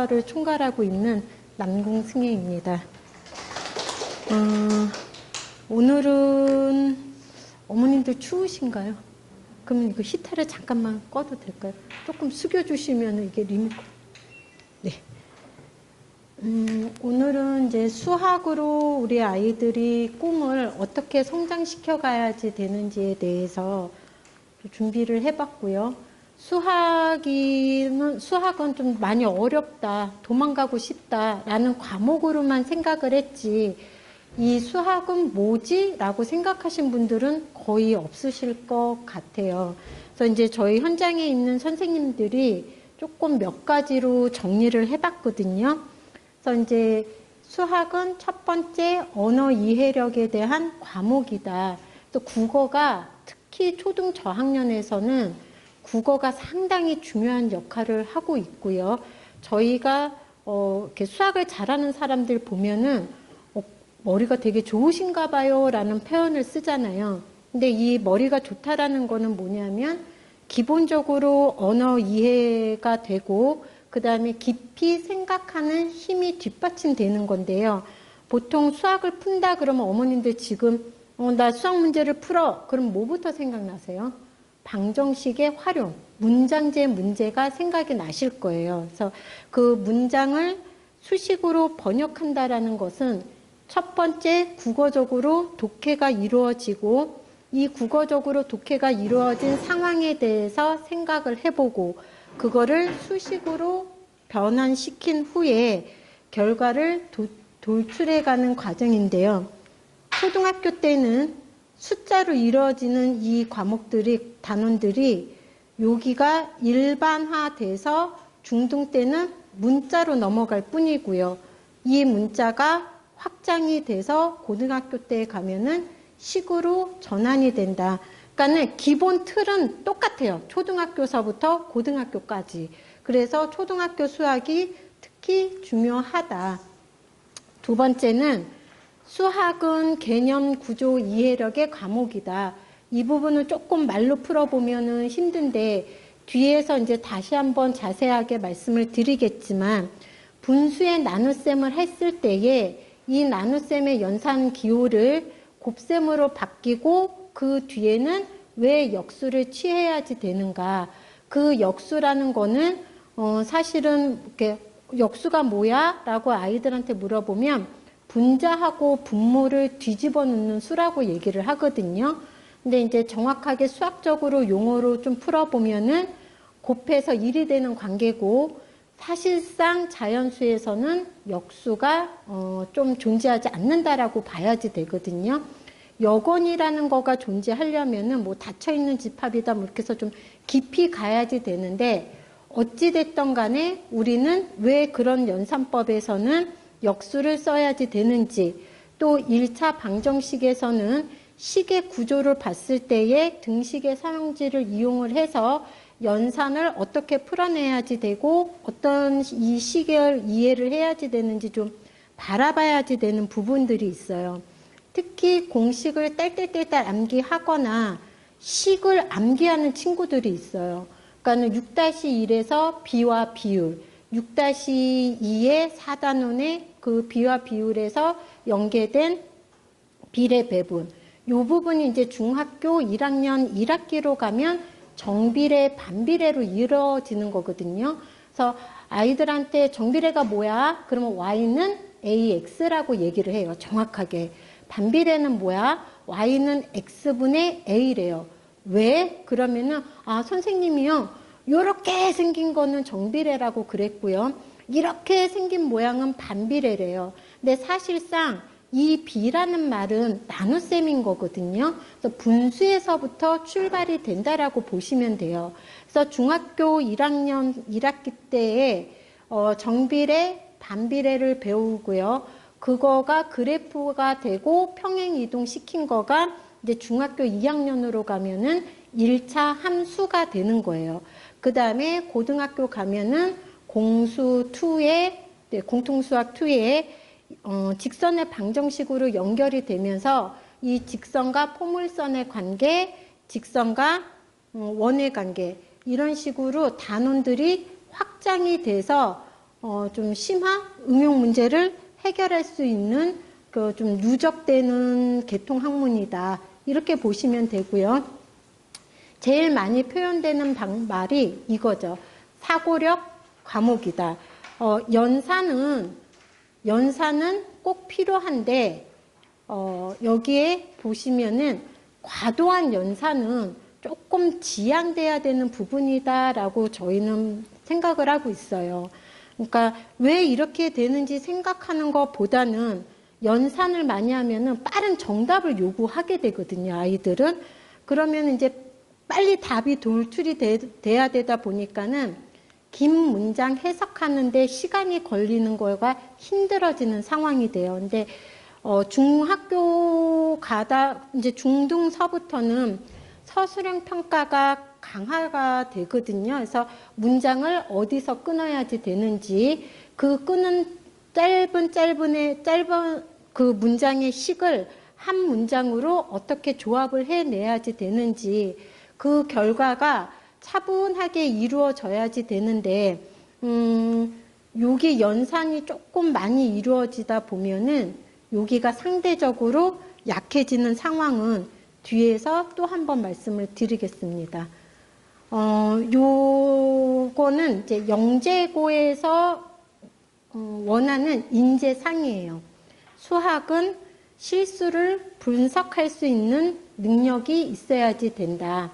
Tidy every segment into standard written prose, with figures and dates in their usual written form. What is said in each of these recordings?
수학과를 총괄하고 있는 남궁승혜입니다. 오늘은 어머님들 추우신가요? 그러면 이거 히터를 잠깐만 꺼도 될까요? 조금 숙여주시면 이게 리모컨. 네. 오늘은 이제 수학으로 우리 아이들이 꿈을 어떻게 성장시켜 가야지 되는지에 대해서 준비를 해봤고요. 수학은 좀 많이 어렵다, 도망가고 싶다라는 과목으로만 생각을 했지, 이 수학은 뭐지? 라고 생각하신 분들은 거의 없으실 것 같아요. 그래서 이제 저희 현장에 있는 선생님들이 조금 몇 가지로 정리를 해봤거든요. 그래서 이제 수학은 첫 번째 언어 이해력에 대한 과목이다. 또 국어가 특히 초등 저학년에서는 국어가 상당히 중요한 역할을 하고 있고요. 저희가 이렇게 수학을 잘하는 사람들 보면은 머리가 되게 좋으신가 봐요 라는 표현을 쓰잖아요. 근데 이 머리가 좋다라는 거는 뭐냐면 기본적으로 언어 이해가 되고 그 다음에 깊이 생각하는 힘이 뒷받침되는 건데요. 보통 수학을 푼다 그러면 어머님들 지금 나 수학 문제를 풀어. 그럼 뭐부터 생각나세요? 방정식의 활용, 문장제 문제가 생각이 나실 거예요. 그래서 그 문장을 수식으로 번역한다라는 것은 첫 번째 국어적으로 독해가 이루어지고 이 국어적으로 독해가 이루어진 상황에 대해서 생각을 해보고 그거를 수식으로 변환시킨 후에 결과를 돌출해가는 과정인데요. 초등학교 때는 숫자로 이루어지는 이 과목들이, 단원들이 여기가 일반화돼서 중등 때는 문자로 넘어갈 뿐이고요. 이 문자가 확장이 돼서 고등학교 때에 가면은 식으로 전환이 된다. 그러니까는 기본 틀은 똑같아요. 초등학교서부터 고등학교까지. 그래서 초등학교 수학이 특히 중요하다. 두 번째는 수학은 개념 구조 이해력의 과목이다. 이 부분을 조금 말로 풀어보면은 힘든데 뒤에서 이제 다시 한번 자세하게 말씀을 드리겠지만 분수의 나눗셈을 했을 때에 이 나눗셈의 연산 기호를 곱셈으로 바뀌고 그 뒤에는 왜 역수를 취해야지 되는가. 그 역수라는 거는 사실은 이렇게 역수가 뭐야? 라고 아이들한테 물어보면 분자하고 분모를 뒤집어 놓는 수라고 얘기를 하거든요. 근데 이제 정확하게 수학적으로 용어로 좀 풀어보면은 곱해서 1이 되는 관계고 사실상 자연수에서는 역수가 좀 존재하지 않는다라고 봐야지 되거든요. 역원이라는 거가 존재하려면은 뭐 닫혀있는 집합이다 뭐 이렇게 해서 좀 깊이 가야지 되는데 어찌됐던 간에 우리는 왜 그런 연산법에서는 역수를 써야지 되는지 또 1차 방정식에서는 식의 구조를 봤을 때에 등식의 사용지를 이용을 해서 연산을 어떻게 풀어내야지 되고 어떤 이 식을 이해를 해야지 되는지 좀 바라봐야지 되는 부분들이 있어요. 특히 공식을 딸딸딸딸 암기하거나 식을 암기하는 친구들이 있어요. 그러니까 6-1에서 비와 비율, 6-2의 4단원의 그 비와 비율에서 연계된 비례 배분. 이 부분이 이제 중학교 1학년 1학기로 가면 정비례, 반비례로 이루어지는 거거든요. 그래서 아이들한테 정비례가 뭐야? 그러면 y는 ax라고 얘기를 해요. 정확하게. 반비례는 뭐야? y는 x분의 a래요. 왜? 그러면은 선생님이요. 요렇게 생긴 거는 정비례라고 그랬고요. 이렇게 생긴 모양은 반비례래요. 근데 사실상 이 비라는 말은 나눗셈인 거거든요. 그래서 분수에서부터 출발이 된다라고 보시면 돼요. 그래서 중학교 1학년 1학기 때에 정비례, 반비례를 배우고요. 그거가 그래프가 되고 평행 이동시킨 거가 이제 중학교 2학년으로 가면은 1차 함수가 되는 거예요. 그 다음에 고등학교 가면은 공수 2에, 공통수학 2에 직선의 방정식으로 연결이 되면서 이 직선과 포물선의 관계, 직선과 원의 관계 이런 식으로 단원들이 확장이 돼서 좀 심화 응용 문제를 해결할 수 있는 그 좀 누적되는 계통 학문이다. 이렇게 보시면 되고요. 제일 많이 표현되는 말이 이거죠. 사고력 과목이다. 연산은 꼭 필요한데, 여기에 보시면은 과도한 연산은 조금 지양돼야 되는 부분이다라고 저희는 생각을 하고 있어요. 그러니까 왜 이렇게 되는지 생각하는 것보다는 연산을 많이 하면은 빠른 정답을 요구하게 되거든요, 아이들은. 그러면 이제 빨리 답이 돌출이 돼야 되다 보니까는 긴 문장 해석하는데 시간이 걸리는 거가 힘들어지는 상황이 돼요. 근데 중학교 가다 이제 중등서부터는 서술형 평가가 강화가 되거든요. 그래서 문장을 어디서 끊어야지 되는지, 그 끄는 짧은 그 문장의 식을 한 문장으로 어떻게 조합을 해내야지 되는지, 그 결과가 차분하게 이루어져야지 되는데, 여기 연산이 조금 많이 이루어지다 보면은 여기가 상대적으로 약해지는 상황은 뒤에서 또 한 번 말씀을 드리겠습니다. 요거는 이제 영재고에서 원하는 인재상이에요. 수학은 실수를 분석할 수 있는 능력이 있어야지 된다.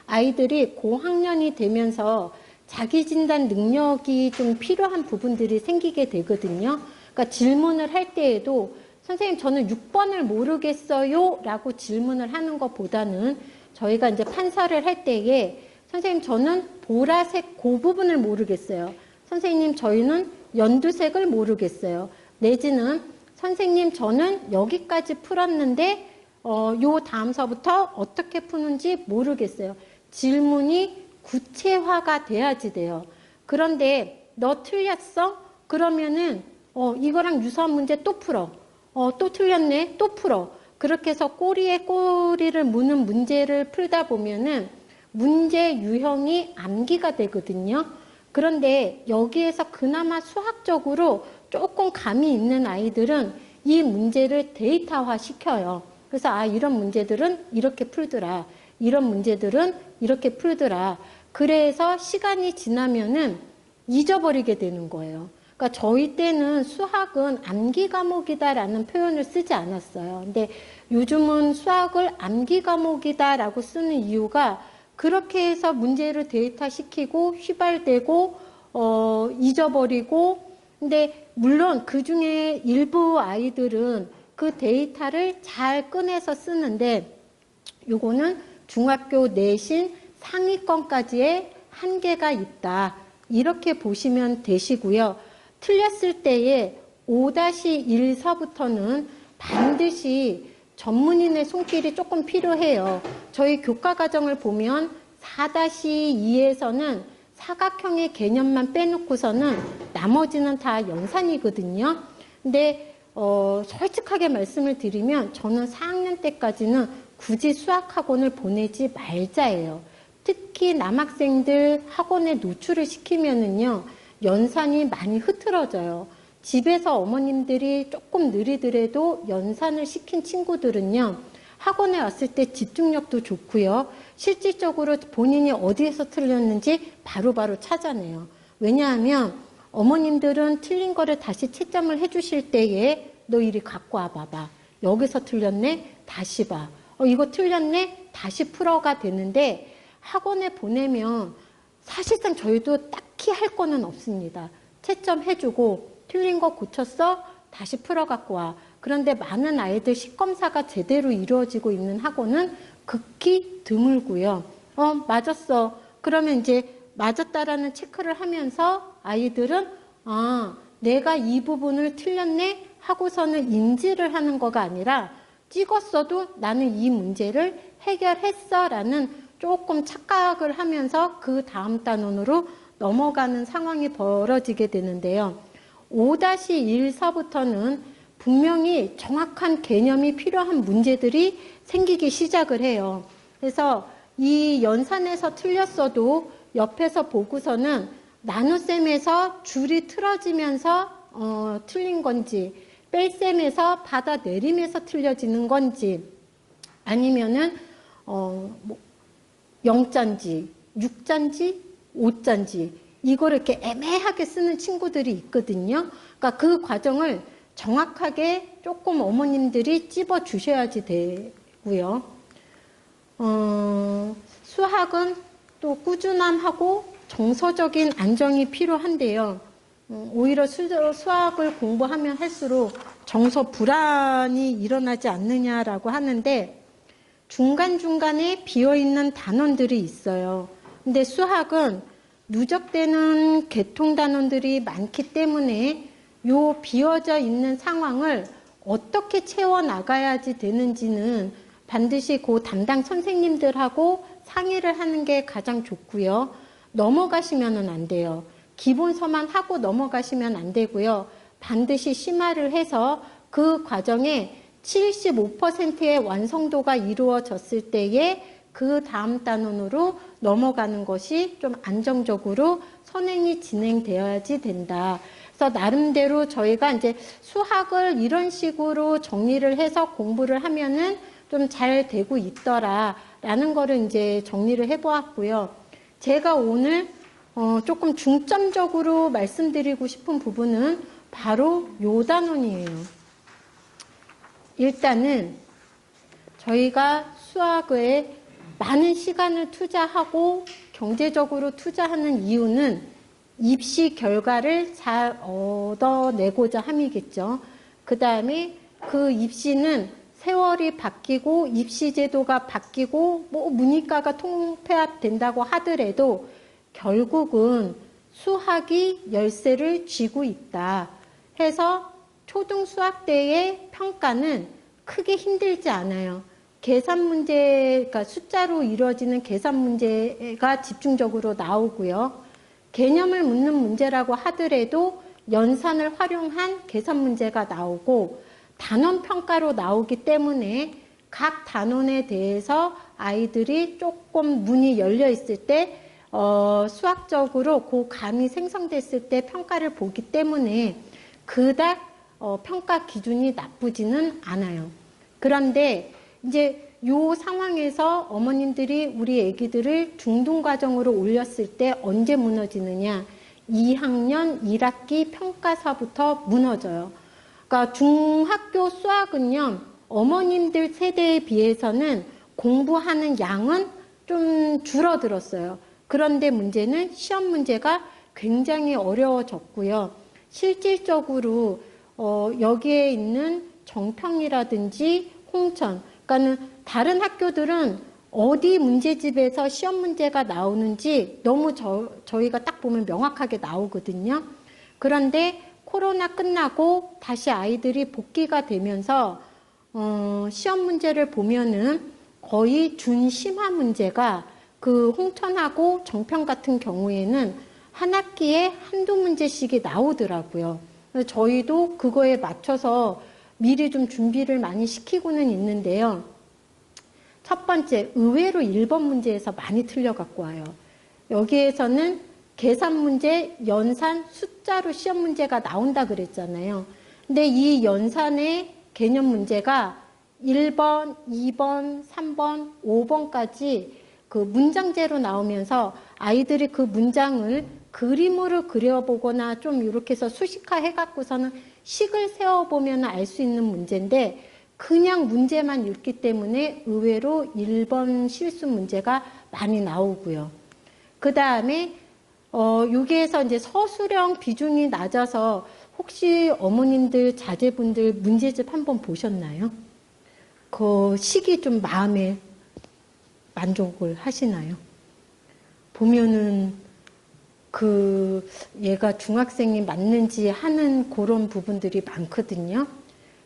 아이들이 고학년이 되면서 자기 진단 능력이 좀 필요한 부분들이 생기게 되거든요. 그러니까 질문을 할 때에도 선생님 저는 6번을 모르겠어요 라고 질문을 하는 것보다는 저희가 이제 판서를 할 때에 선생님 저는 보라색 그 부분을 모르겠어요. 선생님 저희는 연두색을 모르겠어요. 내지는 선생님 저는 여기까지 풀었는데 요 다음서부터 어떻게 푸는지 모르겠어요. 질문이 구체화가 돼야지 돼요. 그런데 너 틀렸어? 그러면은 이거랑 유사한 문제 또 풀어. 또 틀렸네? 또 풀어. 그렇게 해서 꼬리에 꼬리를 무는 문제를 풀다 보면은 문제 유형이 암기가 되거든요. 그런데 여기에서 그나마 수학적으로 조금 감이 있는 아이들은 이 문제를 데이터화 시켜요. 그래서 이런 문제들은 이렇게 풀더라. 이런 문제들은 이렇게 풀더라. 그래서 시간이 지나면은 잊어버리게 되는 거예요. 그러니까 저희 때는 수학은 암기 과목이다라는 표현을 쓰지 않았어요. 근데 요즘은 수학을 암기 과목이다라고 쓰는 이유가 그렇게 해서 문제를 데이터시키고 휘발되고 잊어버리고, 근데 물론 그 중에 일부 아이들은 그 데이터를 잘 꺼내서 쓰는데 요거는 중학교 내신 상위권까지의 한계가 있다. 이렇게 보시면 되시고요. 틀렸을 때에 5-1서부터는 반드시 전문인의 손길이 조금 필요해요. 저희 교과 과정을 보면 4-2에서는 사각형의 개념만 빼놓고서는 나머지는 다 연산이거든요. 근데 솔직하게 말씀을 드리면 저는 4학년 때까지는 굳이 수학학원을 보내지 말자예요. 특히 남학생들 학원에 노출을 시키면은요, 연산이 많이 흐트러져요. 집에서 어머님들이 조금 느리더라도 연산을 시킨 친구들은요, 학원에 왔을 때 집중력도 좋고요. 실질적으로 본인이 어디에서 틀렸는지 바로바로 찾아내요. 왜냐하면 어머님들은 틀린 거를 다시 채점을 해주실 때에 너 이리 갖고 와봐봐. 여기서 틀렸네? 다시 봐. 이거 틀렸네? 다시 풀어가 되는데 학원에 보내면 사실상 저희도 딱히 할 거는 없습니다. 채점해주고 틀린 거 고쳤어? 다시 풀어 갖고 와. 그런데 많은 아이들 식검사가 제대로 이루어지고 있는 학원은 극히 드물고요. 맞았어. 그러면 이제 맞았다라는 체크를 하면서 아이들은 내가 이 부분을 틀렸네 하고서는 인지를 하는 거가 아니라 찍었어도 나는 이 문제를 해결했어 라는 조금 착각을 하면서 그 다음 단원으로 넘어가는 상황이 벌어지게 되는데요. 5-1서부터는 분명히 정확한 개념이 필요한 문제들이 생기기 시작을 해요. 그래서 이 연산에서 틀렸어도 옆에서 보고서는 나눗셈에서 줄이 틀어지면서 틀린 건지, 뺄셈에서 받아내림에서 틀려지는 건지, 아니면은 뭐 0자인지 6자인지 5자인지 이거를 이렇게 애매하게 쓰는 친구들이 있거든요. 그러니까 그 과정을 정확하게 조금 어머님들이 찝어 주셔야지 되고요. 수학은 또 꾸준함하고 정서적인 안정이 필요한데요. 오히려 수학을 공부하면 할수록 정서 불안이 일어나지 않느냐라고 하는데 중간중간에 비어있는 단원들이 있어요. 근데 수학은 누적되는 개통 단원들이 많기 때문에 요 비어져 있는 상황을 어떻게 채워나가야지 되는지는 반드시 그 담당 선생님들하고 상의를 하는 게 가장 좋고요. 넘어가시면은 안 돼요. 기본서만 하고 넘어가시면 안 되고요. 반드시 심화를 해서 그 과정에 75%의 완성도가 이루어졌을 때에 그 다음 단원으로 넘어가는 것이 좀 안정적으로 선행이 진행되어야지 된다. 그래서 나름대로 저희가 이제 수학을 이런 식으로 정리를 해서 공부를 하면은 좀 잘 되고 있더라라는 거를 이제 정리를 해보았고요. 제가 오늘 조금 중점적으로 말씀드리고 싶은 부분은 바로 요 단원이에요. 일단은 저희가 수학에 많은 시간을 투자하고 경제적으로 투자하는 이유는 입시 결과를 잘 얻어내고자 함이겠죠. 그 다음에 그 입시는 세월이 바뀌고 입시 제도가 바뀌고 뭐 문이과가 통폐합된다고 하더라도 결국은 수학이 열쇠를 쥐고 있다 해서 초등 수학 때의 평가는 크게 힘들지 않아요. 계산 문제, 그러니까 숫자로 이루어지는 계산 문제가 집중적으로 나오고요. 개념을 묻는 문제라고 하더라도 연산을 활용한 계산 문제가 나오고 단원 평가로 나오기 때문에 각 단원에 대해서 아이들이 조금 문이 열려 있을 때 수학적으로 그 감이 생성됐을 때 평가를 보기 때문에 그닥 평가 기준이 나쁘지는 않아요. 그런데 이제 요 상황에서 어머님들이 우리 애기들을 중등과정으로 올렸을 때 언제 무너지느냐? 2학년 1학기 평가서부터 무너져요. 그러니까 중학교 수학은요, 어머님들 세대에 비해서는 공부하는 양은 좀 줄어들었어요. 그런데 문제는 시험 문제가 굉장히 어려워졌고요. 실질적으로 여기에 있는 정평이라든지 홍천, 그러니까는 다른 학교들은 어디 문제집에서 시험 문제가 나오는지 너무 저희가 딱 보면 명확하게 나오거든요. 그런데 코로나 끝나고 다시 아이들이 복귀가 되면서 시험 문제를 보면은 거의 준심화 문제가 그 홍천하고 정평 같은 경우에는 한 학기에 한두 문제씩이 나오더라고요. 그래서 저희도 그거에 맞춰서 미리 좀 준비를 많이 시키고는 있는데요. 첫 번째, 의외로 1번 문제에서 많이 틀려갖고 와요. 여기에서는 계산 문제, 연산, 숫자로 시험 문제가 나온다 그랬잖아요. 근데 이 연산의 개념 문제가 1번, 2번, 3번, 5번까지 그 문장제로 나오면서 아이들이 그 문장을 그림으로 그려보거나 좀 이렇게 해서 수식화 해갖고서는 식을 세워보면 알 수 있는 문제인데 그냥 문제만 읽기 때문에 의외로 1번 실수 문제가 많이 나오고요. 그 다음에 여기에서 이제 서술형 비중이 낮아서 혹시 어머님들, 자제분들 문제집 한번 보셨나요? 그 식이 좀 마음에 만족을 하시나요? 보면은 얘가 중학생이 맞는지 하는 그런 부분들이 많거든요.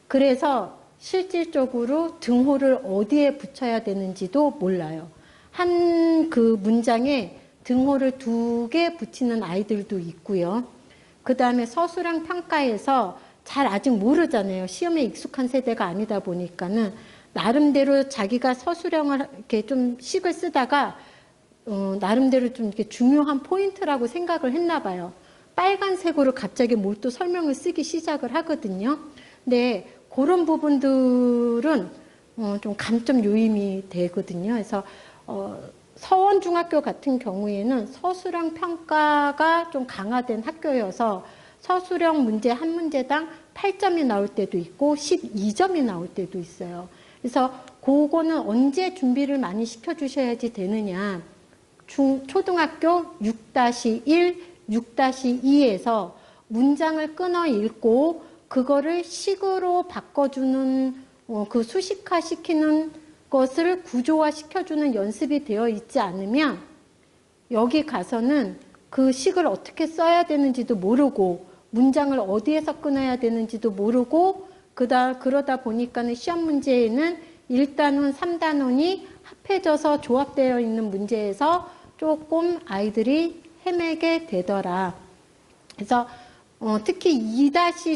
그래서 실질적으로 등호를 어디에 붙여야 되는지도 몰라요. 한 그 문장에 등호를 2개 붙이는 아이들도 있고요. 그 다음에 서술형 평가에서 잘 아직 모르잖아요. 시험에 익숙한 세대가 아니다 보니까는 나름대로 자기가 서술형을 이렇게 좀 식을 쓰다가 나름대로 좀 이렇게 중요한 포인트라고 생각을 했나 봐요. 빨간색으로 갑자기 뭘 또 설명을 쓰기 시작을 하거든요. 근데 그런 부분들은 좀 감점 요인이 되거든요. 그래서 서원중학교 같은 경우에는 서술형 평가가 좀 강화된 학교여서 서술형 문제 한 문제당 8점이 나올 때도 있고 12점이 나올 때도 있어요. 그래서 그거는 언제 준비를 많이 시켜주셔야지 되느냐. 초등학교 6-1, 6-2에서 문장을 끊어 읽고 그거를 식으로 바꿔주는 그 수식화 시키는 것을 구조화 시켜주는 연습이 되어 있지 않으면 여기 가서는 그 식을 어떻게 써야 되는지도 모르고 문장을 어디에서 끊어야 되는지도 모르고 그러다 보니까는 시험 문제에는 1단원, 3단원이 합해져서 조합되어 있는 문제에서 조금 아이들이 헤매게 되더라. 그래서 특히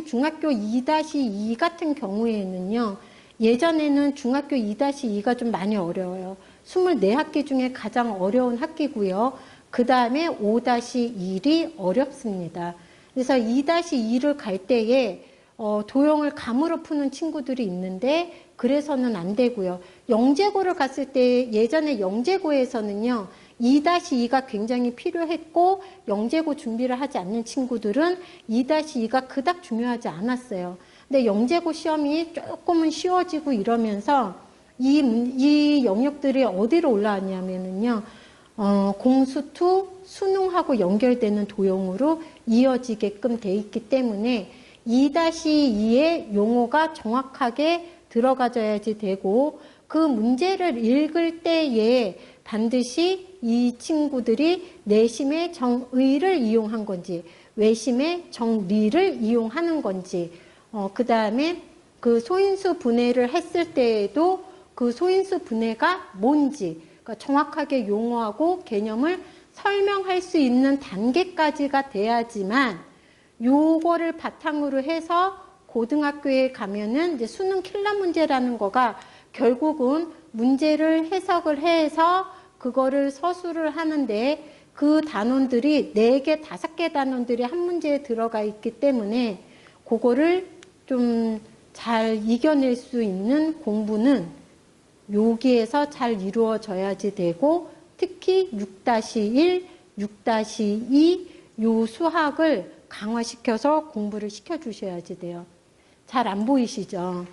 중학교 2-2 같은 경우에는요. 예전에는 중학교 2-2가 좀 많이 어려워요. 24학기 중에 가장 어려운 학기고요. 그 다음에 5-1이 어렵습니다. 그래서 2-2를 갈 때에 도형을 감으로 푸는 친구들이 있는데 그래서는 안 되고요. 영재고를 갔을 때 예전에 영재고에서는요. 2-2가 굉장히 필요했고 영재고 준비를 하지 않는 친구들은 2-2가 그닥 중요하지 않았어요. 근데 영재고 시험이 조금은 쉬워지고 이러면서 이 영역들이 어디로 올라왔냐면요. 공수투, 수능하고 연결되는 도형으로 이어지게끔 돼 있기 때문에 2-2의 용어가 정확하게 들어가져야지 되고 그 문제를 읽을 때에 반드시 이 친구들이 내심의 정의를 이용한 건지 외심의 정리를 이용하는 건지 그 다음에 그 소인수 분해를 했을 때에도 그 소인수 분해가 뭔지 그러니까 정확하게 용어하고 개념을 설명할 수 있는 단계까지가 돼야지만 요거를 바탕으로 해서 고등학교에 가면은 이제 수능 킬러 문제라는 거가 결국은 문제를 해석을 해서 그거를 서술을 하는데 그 단원들이 4개, 5개 단원들이 한 문제에 들어가 있기 때문에 그거를 좀 잘 이겨낼 수 있는 공부는 여기에서 잘 이루어져야지 되고 특히 6-1, 6-2 요 수학을 강화시켜서 공부를 시켜주셔야지 돼요. 잘 안 보이시죠?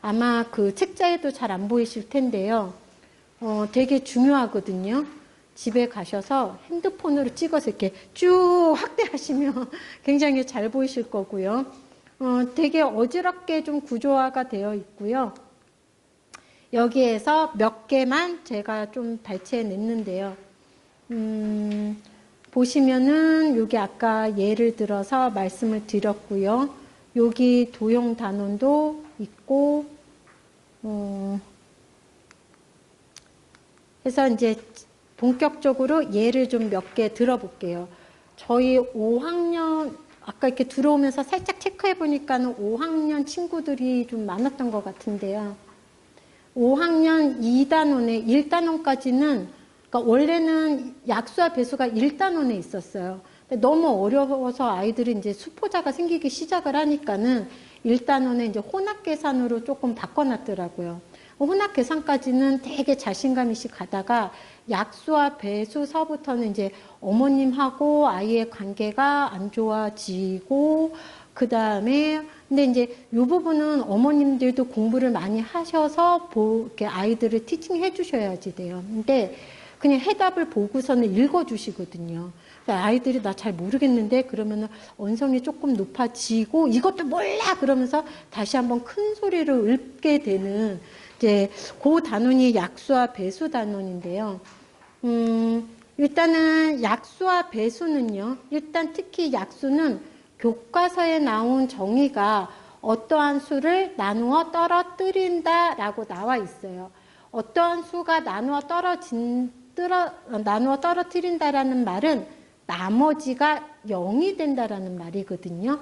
아마 그 책자에도 잘 안 보이실 텐데요. 되게 중요하거든요. 집에 가셔서 핸드폰으로 찍어서 이렇게 쭉 확대하시면 굉장히 잘 보이실 거고요. 되게 어지럽게 좀 구조화가 되어 있고요. 여기에서 몇 개만 제가 좀 발췌해 냈는데요. 보시면은 여기 아까 예를 들어서 말씀을 드렸고요. 여기 도형 단원도 있고, 해서 이제 본격적으로 예를 좀 몇 개 들어볼게요. 저희 5학년, 아까 이렇게 들어오면서 살짝 체크해 보니까는 5학년 친구들이 좀 많았던 것 같은데요. 5학년 2단원에 1단원까지는, 그러니까 원래는 약수와 배수가 1단원에 있었어요. 근데 너무 어려워서 아이들이 이제 수포자가 생기기 시작을 하니까는 1단원에 이제 혼합계산으로 조금 바꿔놨더라고요. 혼합계산까지는 되게 자신감이시 가다가 약수와 배수서부터는 이제 어머님하고 아이의 관계가 안 좋아지고 그 다음에 근데 이제 이 부분은 어머님들도 공부를 많이 하셔서 이렇게 아이들을 티칭해 주셔야지 돼요. 근데 그냥 해답을 보고서는 읽어 주시거든요. 아이들이 나 잘 모르겠는데 그러면은 언성이 조금 높아지고 이것도 몰라 그러면서 다시 한번 큰 소리로 읽게 되는 이제 그 단원이 약수와 배수 단원인데요. 일단은 약수와 배수는요. 일단 특히 약수는 교과서에 나온 정의가 어떠한 수를 나누어 떨어뜨린다라고 나와 있어요. 어떠한 수가 나누어 떨어뜨린다라는 말은 나머지가 0이 된다라는 말이거든요.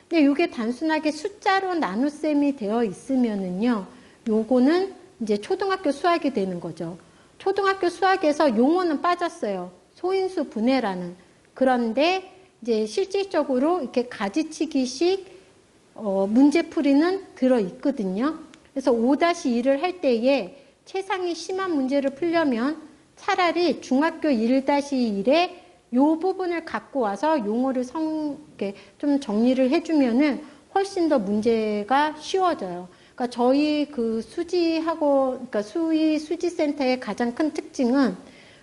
근데 이게 단순하게 숫자로 나눗셈이 되어 있으면은요. 요거는 이제 초등학교 수학이 되는 거죠. 초등학교 수학에서 용어는 빠졌어요. 소인수 분해라는. 그런데 이제 실질적으로 이렇게 가지치기식 문제풀이는 들어있거든요. 그래서 5-2를 할 때에 최상위 심한 문제를 풀려면 차라리 중학교 1-1에 요 부분을 갖고 와서 용어를 좀 정리를 해주면은 훨씬 더 문제가 쉬워져요. 그러니까 저희 그 그러니까 수지센터의 가장 큰 특징은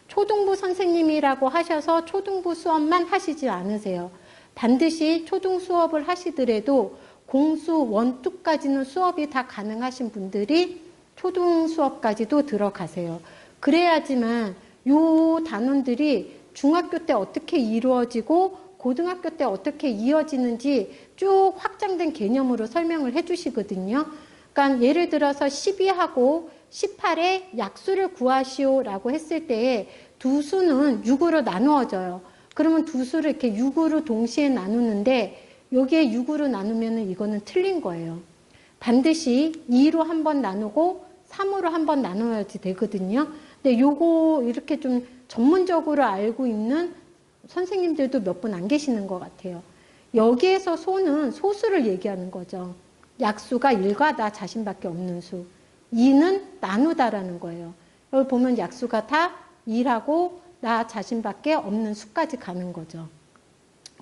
초등부 선생님이라고 하셔서 초등부 수업만 하시지 않으세요. 반드시 초등 수업을 하시더라도 공수 1, 2까지는 수업이 다 가능하신 분들이 초등 수업까지도 들어가세요. 그래야지만 요 단원들이 중학교 때 어떻게 이루어지고 고등학교 때 어떻게 이어지는지 쭉 확장된 개념으로 설명을 해주시거든요. 그러니까 예를 들어서 12하고 18에 약수를 구하시오라고 했을 때에 두 수는 6으로 나누어져요. 그러면 두 수를 이렇게 6으로 동시에 나누는데 여기에 6으로 나누면 이거는 틀린 거예요. 반드시 2로 한번 나누고 3으로 한번 나눠야지 되거든요. 근데 요거 이렇게 좀 전문적으로 알고 있는 선생님들도 몇 분 안 계시는 것 같아요. 여기에서 소는 소수를 얘기하는 거죠. 약수가 1과 나 자신밖에 없는 수. 2는 나누다라는 거예요. 여기 보면 약수가 다 1하고 나 자신밖에 없는 수까지 가는 거죠.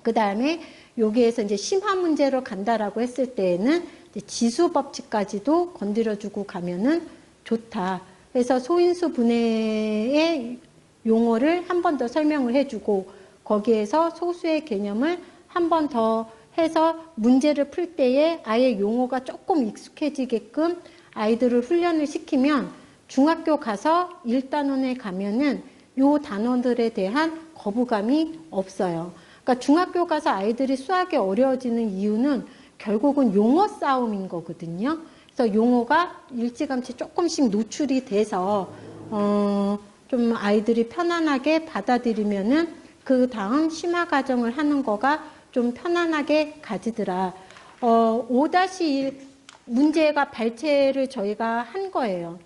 그 다음에 여기에서 이제 심화 문제로 간다라고 했을 때에는 이제 지수 법칙까지도 건드려주고 가면은 좋다. 그래서 소인수 분해의 용어를 한 번 더 설명을 해주고 거기에서 소수의 개념을 한 번 더 해서 문제를 풀 때에 아예 용어가 조금 익숙해지게끔 아이들을 훈련을 시키면 중학교 가서 1단원에 가면은 요 단원들에 대한 거부감이 없어요. 그러니까 중학교 가서 아이들이 수학이 어려워지는 이유는 결국은 용어 싸움인 거거든요. 그래서 용어가 일찌감치 조금씩 노출이 돼서 좀 아이들이 편안하게 받아들이면은 그 다음 심화 과정을 하는 거가 좀 편안하게 가지더라. 5-1 문제가 발췌를 저희가 한 거예요.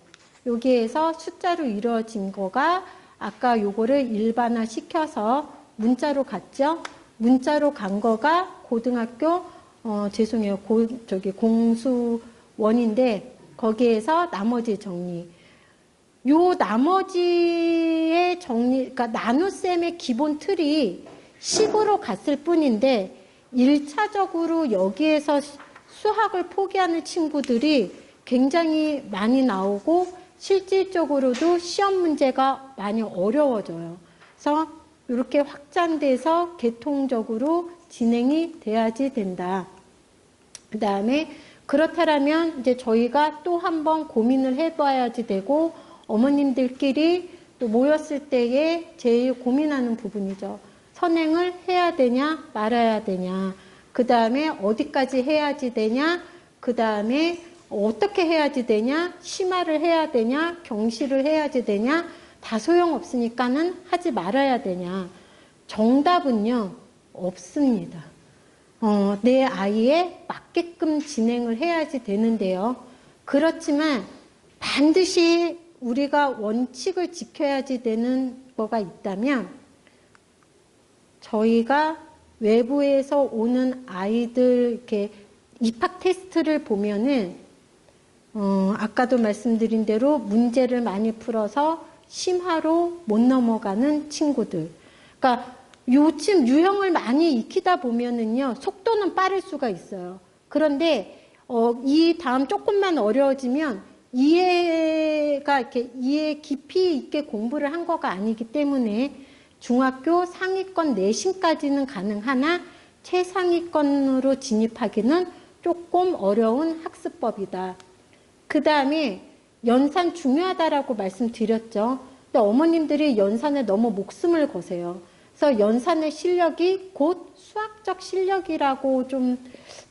여기에서 숫자로 이루어진 거가 아까 요거를 일반화 시켜서 문자로 갔죠. 문자로 간 거가 고등학교 죄송해요. 공수원인데 거기에서 나머지 정리. 요 나머지의 정리, 그러니까 나눗셈의 기본 틀이 식으로 갔을 뿐인데 1차적으로 여기에서 수학을 포기하는 친구들이 굉장히 많이 나오고 실질적으로도 시험 문제가 많이 어려워져요. 그래서 이렇게 확장돼서 계통적으로 진행이 돼야지 된다. 그 다음에 그렇다면 이제 저희가 또 한번 고민을 해봐야지 되고 어머님들끼리 또 모였을 때에 제일 고민하는 부분이죠. 선행을 해야 되냐 말아야 되냐. 그 다음에 어디까지 해야지 되냐. 그 다음에 어떻게 해야지 되냐. 심화를 해야 되냐. 경시를 해야지 되냐. 다 소용없으니까는 하지 말아야 되냐. 정답은요. 없습니다. 내 아이에 맞게끔 진행을 해야지 되는데요. 그렇지만 반드시 우리가 원칙을 지켜야지 되는 거가 있다면 저희가 외부에서 오는 아이들 이렇게 입학 테스트를 보면은 아까도 말씀드린 대로 문제를 많이 풀어서 심화로 못 넘어가는 친구들. 그러니까 요즘 유형을 많이 익히다 보면은요, 속도는 빠를 수가 있어요. 그런데, 이 다음 조금만 어려워지면 이해가 이렇게 이해 깊이 있게 공부를 한 거가 아니기 때문에 중학교 상위권 내신까지는 가능하나 최상위권으로 진입하기는 조금 어려운 학습법이다. 그 다음에 연산 중요하다라고 말씀드렸죠. 근데 어머님들이 연산에 너무 목숨을 거세요. 그래서 연산의 실력이 곧 수학적 실력이라고 좀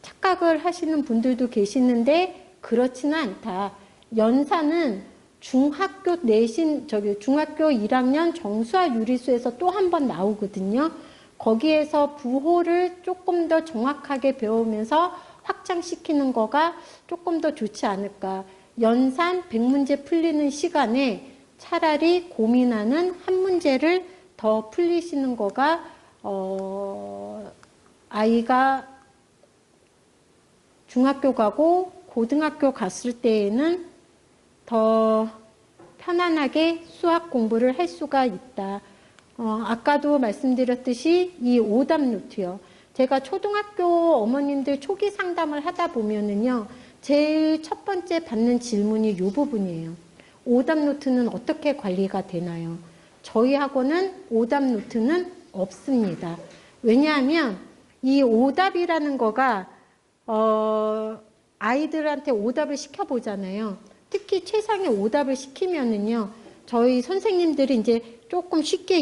착각을 하시는 분들도 계시는데 그렇지는 않다. 연산은 중학교 내신, 중학교 1학년 정수와 유리수에서 또 한 번 나오거든요. 거기에서 부호를 조금 더 정확하게 배우면서 확장시키는 거가 조금 더 좋지 않을까. 연산 100문제 풀리는 시간에 차라리 고민하는 한 문제를 더 풀리시는 거가 아이가 중학교 가고 고등학교 갔을 때에는 더 편안하게 수학 공부를 할 수가 있다. 아까도 말씀드렸듯이 이 오답 노트요. 제가 초등학교 어머님들 초기 상담을 하다 보면은요, 제일 첫 번째 받는 질문이 이 부분이에요. 오답 노트는 어떻게 관리가 되나요? 저희 학원은 오답 노트는 없습니다. 왜냐하면 이 오답이라는 거가 아이들한테 오답을 시켜보잖아요. 특히 최상의 오답을 시키면은요, 저희 선생님들이 이제 조금 쉽게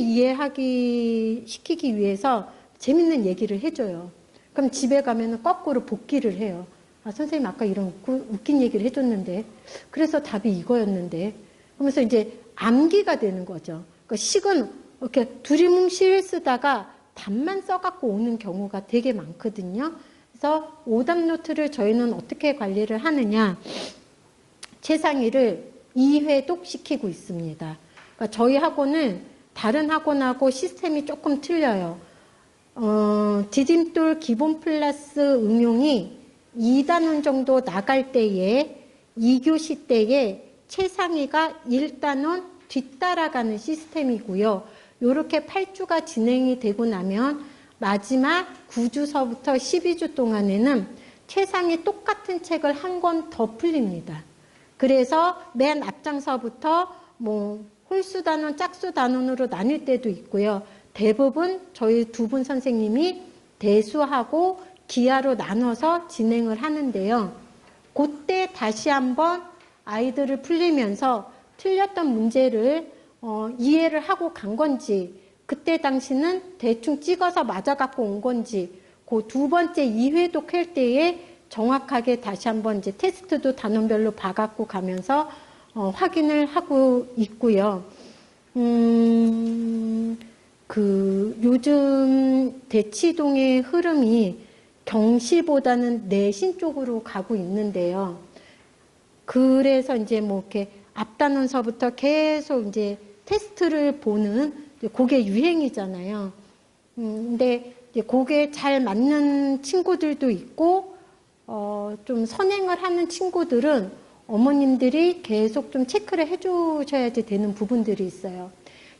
시키기 위해서 재밌는 얘기를 해줘요. 그럼 집에 가면은 거꾸로 복기를 해요. 아, 선생님 아까 이런 웃긴 얘기를 해줬는데, 그래서 답이 이거였는데, 그러면서 이제 암기가 되는 거죠. 그러니까 식은 이렇게 두리뭉실 쓰다가 답만 써갖고 오는 경우가 되게 많거든요. 그래서 오답 노트를 저희는 어떻게 관리를 하느냐, 최상위를 2회독 시키고 있습니다. 그러니까 저희 학원은 다른 학원하고 시스템이 조금 틀려요. 디딤돌 기본 플러스 응용이 2단원 정도 나갈 때에 2교시 때에 최상위가 1단원 뒤따라가는 시스템이고요. 이렇게 8주가 진행이 되고 나면 마지막 9주서부터 12주 동안에는 최상위 똑같은 책을 한 권 더 풀립니다. 그래서 맨 앞장서부터 뭐 홀수 단원, 짝수 단원으로 나뉠 때도 있고요. 대부분 저희 두 분 선생님이 대수하고 기하로 나눠서 진행을 하는데요. 그때 다시 한번 아이들을 풀리면서 틀렸던 문제를 이해를 하고 간 건지, 그때 당시는 대충 찍어서 맞아갖고 온 건지, 그 두 번째 2회독 할 때에 정확하게 다시 한번 이제 테스트도 단원별로 봐갖고 가면서 확인을 하고 있고요. 요즘 대치동의 흐름이 경시보다는 내신 쪽으로 가고 있는데요. 그래서 이제 뭐 이렇게 앞단원서부터 계속 이제 테스트를 보는 그게 유행이잖아요. 근데 이제 그게 잘 맞는 친구들도 있고, 좀 선행을 하는 친구들은 어머님들이 계속 좀 체크를 해주셔야지 되는 부분들이 있어요.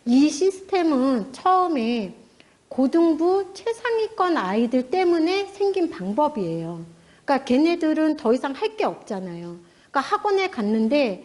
이 시스템은 처음에 고등부 최상위권 아이들 때문에 생긴 방법이에요. 그러니까 걔네들은 더 이상 할 게 없잖아요. 그러니까 학원에 갔는데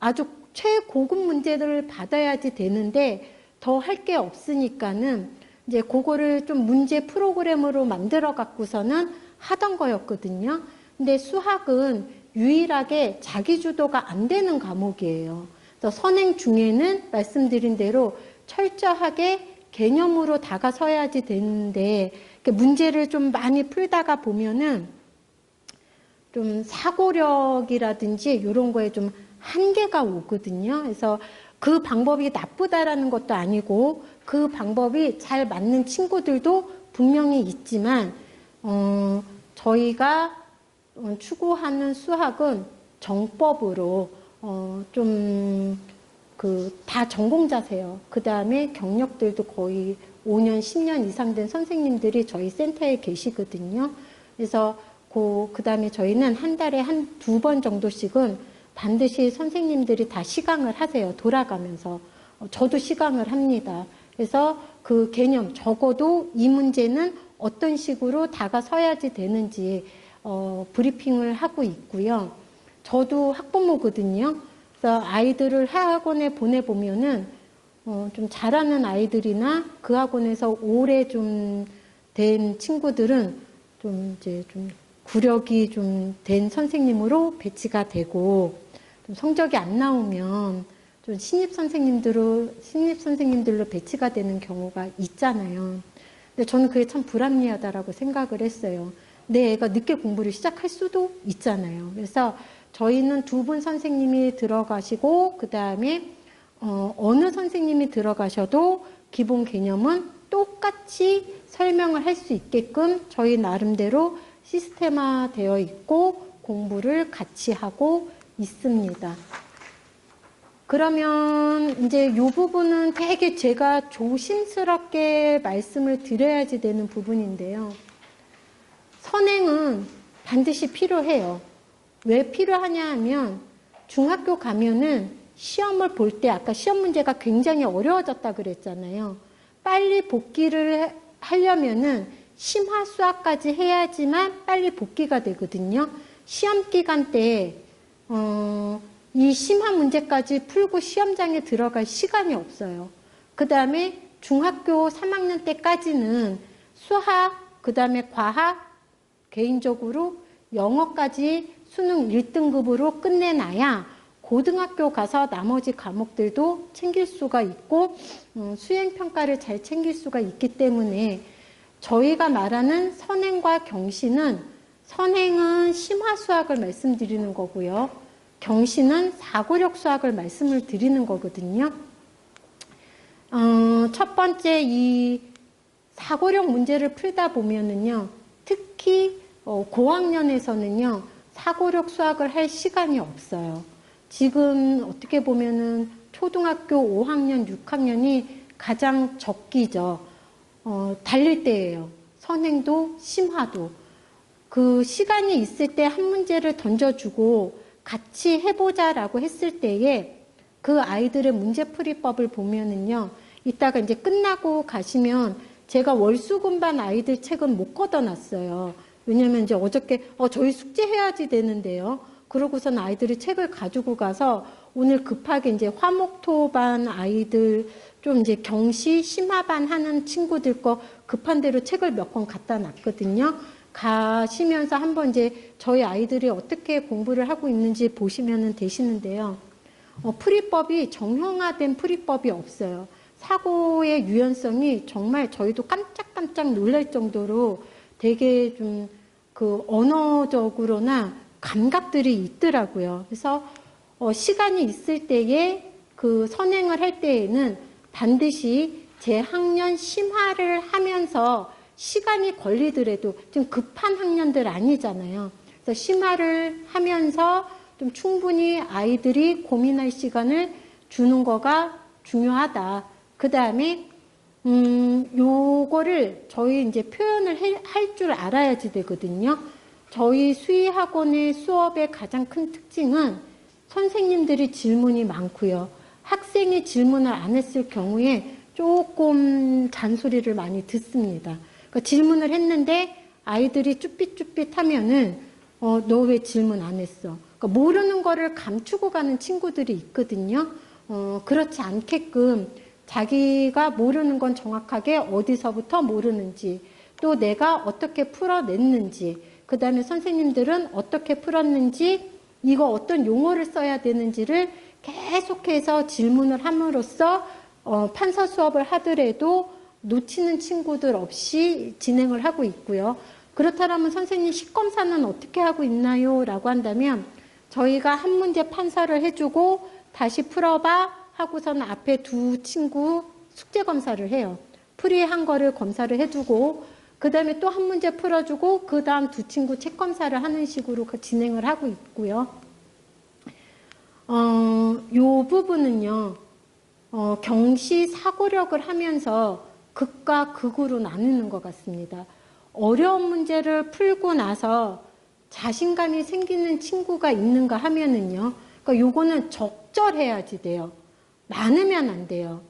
아주 최고급 문제들을 받아야지 되는데 더 할 게 없으니까는 이제 그거를 좀 문제 프로그램으로 만들어 갖고서는 하던 거였거든요. 근데 수학은 유일하게 자기주도가 안 되는 과목이에요. 그래서 선행 중에는 말씀드린 대로 철저하게 개념으로 다가서야지 되는데, 문제를 좀 많이 풀다가 보면은 좀 사고력이라든지 이런 거에 좀 한계가 오거든요. 그래서 그 방법이 나쁘다라는 것도 아니고 그 방법이 잘 맞는 친구들도 분명히 있지만, 저희가 추구하는 수학은 정법으로 다 전공자세요. 그 다음에 경력들도 거의 5년, 10년 이상 된 선생님들이 저희 센터에 계시거든요. 그래서 그 다음에 저희는 한 달에 한 2번 정도씩은 반드시 선생님들이 다 시강을 하세요. 돌아가면서. 저도 시강을 합니다. 그래서 그 개념, 적어도 이 문제는 어떤 식으로 다가서야지 되는지 브리핑을 하고 있고요. 저도 학부모거든요. 그래서 아이들을 학원에 보내보면은 좀 잘하는 아이들이나 그 학원에서 오래 좀 된 친구들은 좀 이제 좀 구력이 좀 된 선생님으로 배치가 되고, 좀 성적이 안 나오면 좀 신입 선생님들로 배치가 되는 경우가 있잖아요. 근데 저는 그게 참 불합리하다라고 생각을 했어요. 내 애가 늦게 공부를 시작할 수도 있잖아요. 그래서 저희는 2분 선생님이 들어가시고, 그 다음에 어느 선생님이 들어가셔도 기본 개념은 똑같이 설명을 할 수 있게끔 저희 나름대로 시스템화 되어 있고 공부를 같이 하고 있습니다. 그러면 이제 이 부분은 되게 제가 조심스럽게 말씀을 드려야지 되는 부분인데요. 선행은 반드시 필요해요. 왜 필요하냐 하면 중학교 가면은 시험을 볼 때 아까 시험 문제가 굉장히 어려워졌다 그랬잖아요. 빨리 복기를 하려면은 심화 수학까지 해야지만 빨리 복기가 되거든요. 시험 기간 때 이 심화 문제까지 풀고 시험장에 들어갈 시간이 없어요. 그 다음에 중학교 3학년 때까지는 수학, 그 다음에 과학, 개인적으로 영어까지 수능 1등급으로 끝내놔야 고등학교 가서 나머지 과목들도 챙길 수가 있고 수행평가를 잘 챙길 수가 있기 때문에 저희가 말하는 선행과 경시는 선행은 심화수학을 말씀드리는 거고요. 경시는 사고력 수학을 말씀을 드리는 거거든요. 첫 번째 이 사고력 문제를 풀다 보면은요. 특히 고학년에서는요. 사고력 수학을 할 시간이 없어요. 지금 어떻게 보면은 초등학교 5학년, 6학년이 가장 적기죠. 달릴 때예요. 선행도 심화도. 그 시간이 있을 때 한 문제를 던져주고 같이 해보자라고 했을 때에 그 아이들의 문제풀이법을 보면은요. 이따가 이제 끝나고 가시면 제가 월수금반 아이들 책은 못 걷어놨어요. 왜냐면 이제 어저께 저희 숙제해야지 되는데요. 그러고선 아이들이 책을 가지고 가서 오늘 급하게 이제 화목토반 아이들 좀 이제 경시 심화반 하는 친구들 거 급한 대로 책을 몇 권 갖다 놨거든요. 가시면서 한번 이제 저희 아이들이 어떻게 공부를 하고 있는지 보시면 되시는데요. 풀이법이 정형화된 풀이법이 없어요. 사고의 유연성이 정말 저희도 깜짝깜짝 놀랄 정도로 되게 좀 그 언어적으로나 감각들이 있더라고요. 그래서 시간이 있을 때에 그 선행을 할 때에는 반드시 재학년 심화를 하면서 시간이 걸리더라도 좀 급한 학년들 아니잖아요. 그래서 심화를 하면서 좀 충분히 아이들이 고민할 시간을 주는 거가 중요하다. 그 다음에 요거를 저희 이제 표현을 할 줄 알아야지 되거든요. 저희 수의학원의 수업의 가장 큰 특징은 선생님들이 질문이 많고요. 학생이 질문을 안 했을 경우에 조금 잔소리를 많이 듣습니다. 그러니까 질문을 했는데 아이들이 쭈삣쭈삣 하면은 너 왜 질문 안 했어? 그러니까 모르는 거를 감추고 가는 친구들이 있거든요. 그렇지 않게끔 자기가 모르는 건 정확하게 어디서부터 모르는지 또 내가 어떻게 풀어냈는지 그 다음에 선생님들은 어떻게 풀었는지 이거 어떤 용어를 써야 되는지를 계속해서 질문을 함으로써 판서 수업을 하더라도 놓치는 친구들 없이 진행을 하고 있고요. 그렇다면 선생님 식검사는 어떻게 하고 있나요? 라고 한다면 저희가 한 문제 판서를 해주고 다시 풀어봐 하고서는 앞에 두 친구 숙제 검사를 해요. 풀이한 거를 검사를 해주고 그 다음에 또 한 문제 풀어주고 그 다음 두 친구 책 검사를 하는 식으로 진행을 하고 있고요. 요 부분은요. 경시 사고력을 하면서 극과 극으로 나누는 것 같습니다. 어려운 문제를 풀고 나서 자신감이 생기는 친구가 있는가 하면은요. 그러니까 요거는 적절해야지 돼요. 많으면 안 돼요.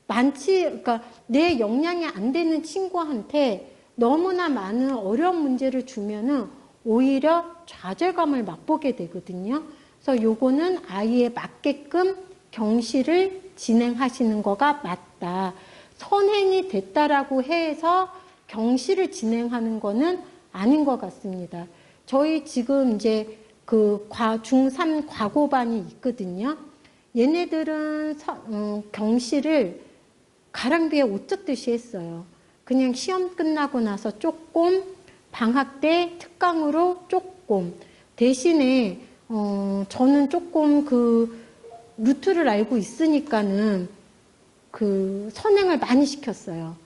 그러니까 내 역량이 안 되는 친구한테 너무나 많은 어려운 문제를 주면은 오히려 좌절감을 맛보게 되거든요. 그래서 요거는 아이에 맞게끔 경시를 진행하시는 거가 맞다. 선행이 됐다라고 해서 경시를 진행하는 거는 아닌 것 같습니다. 저희 지금 이제 그 중3 과고반이 있거든요. 얘네들은 경시를 가랑비에 옷 젖듯이 했어요. 그냥 시험 끝나고 나서 조금 방학 때 특강으로 조금 대신에 저는 조금 그 루트를 알고 있으니까는 그 선행을 많이 시켰어요.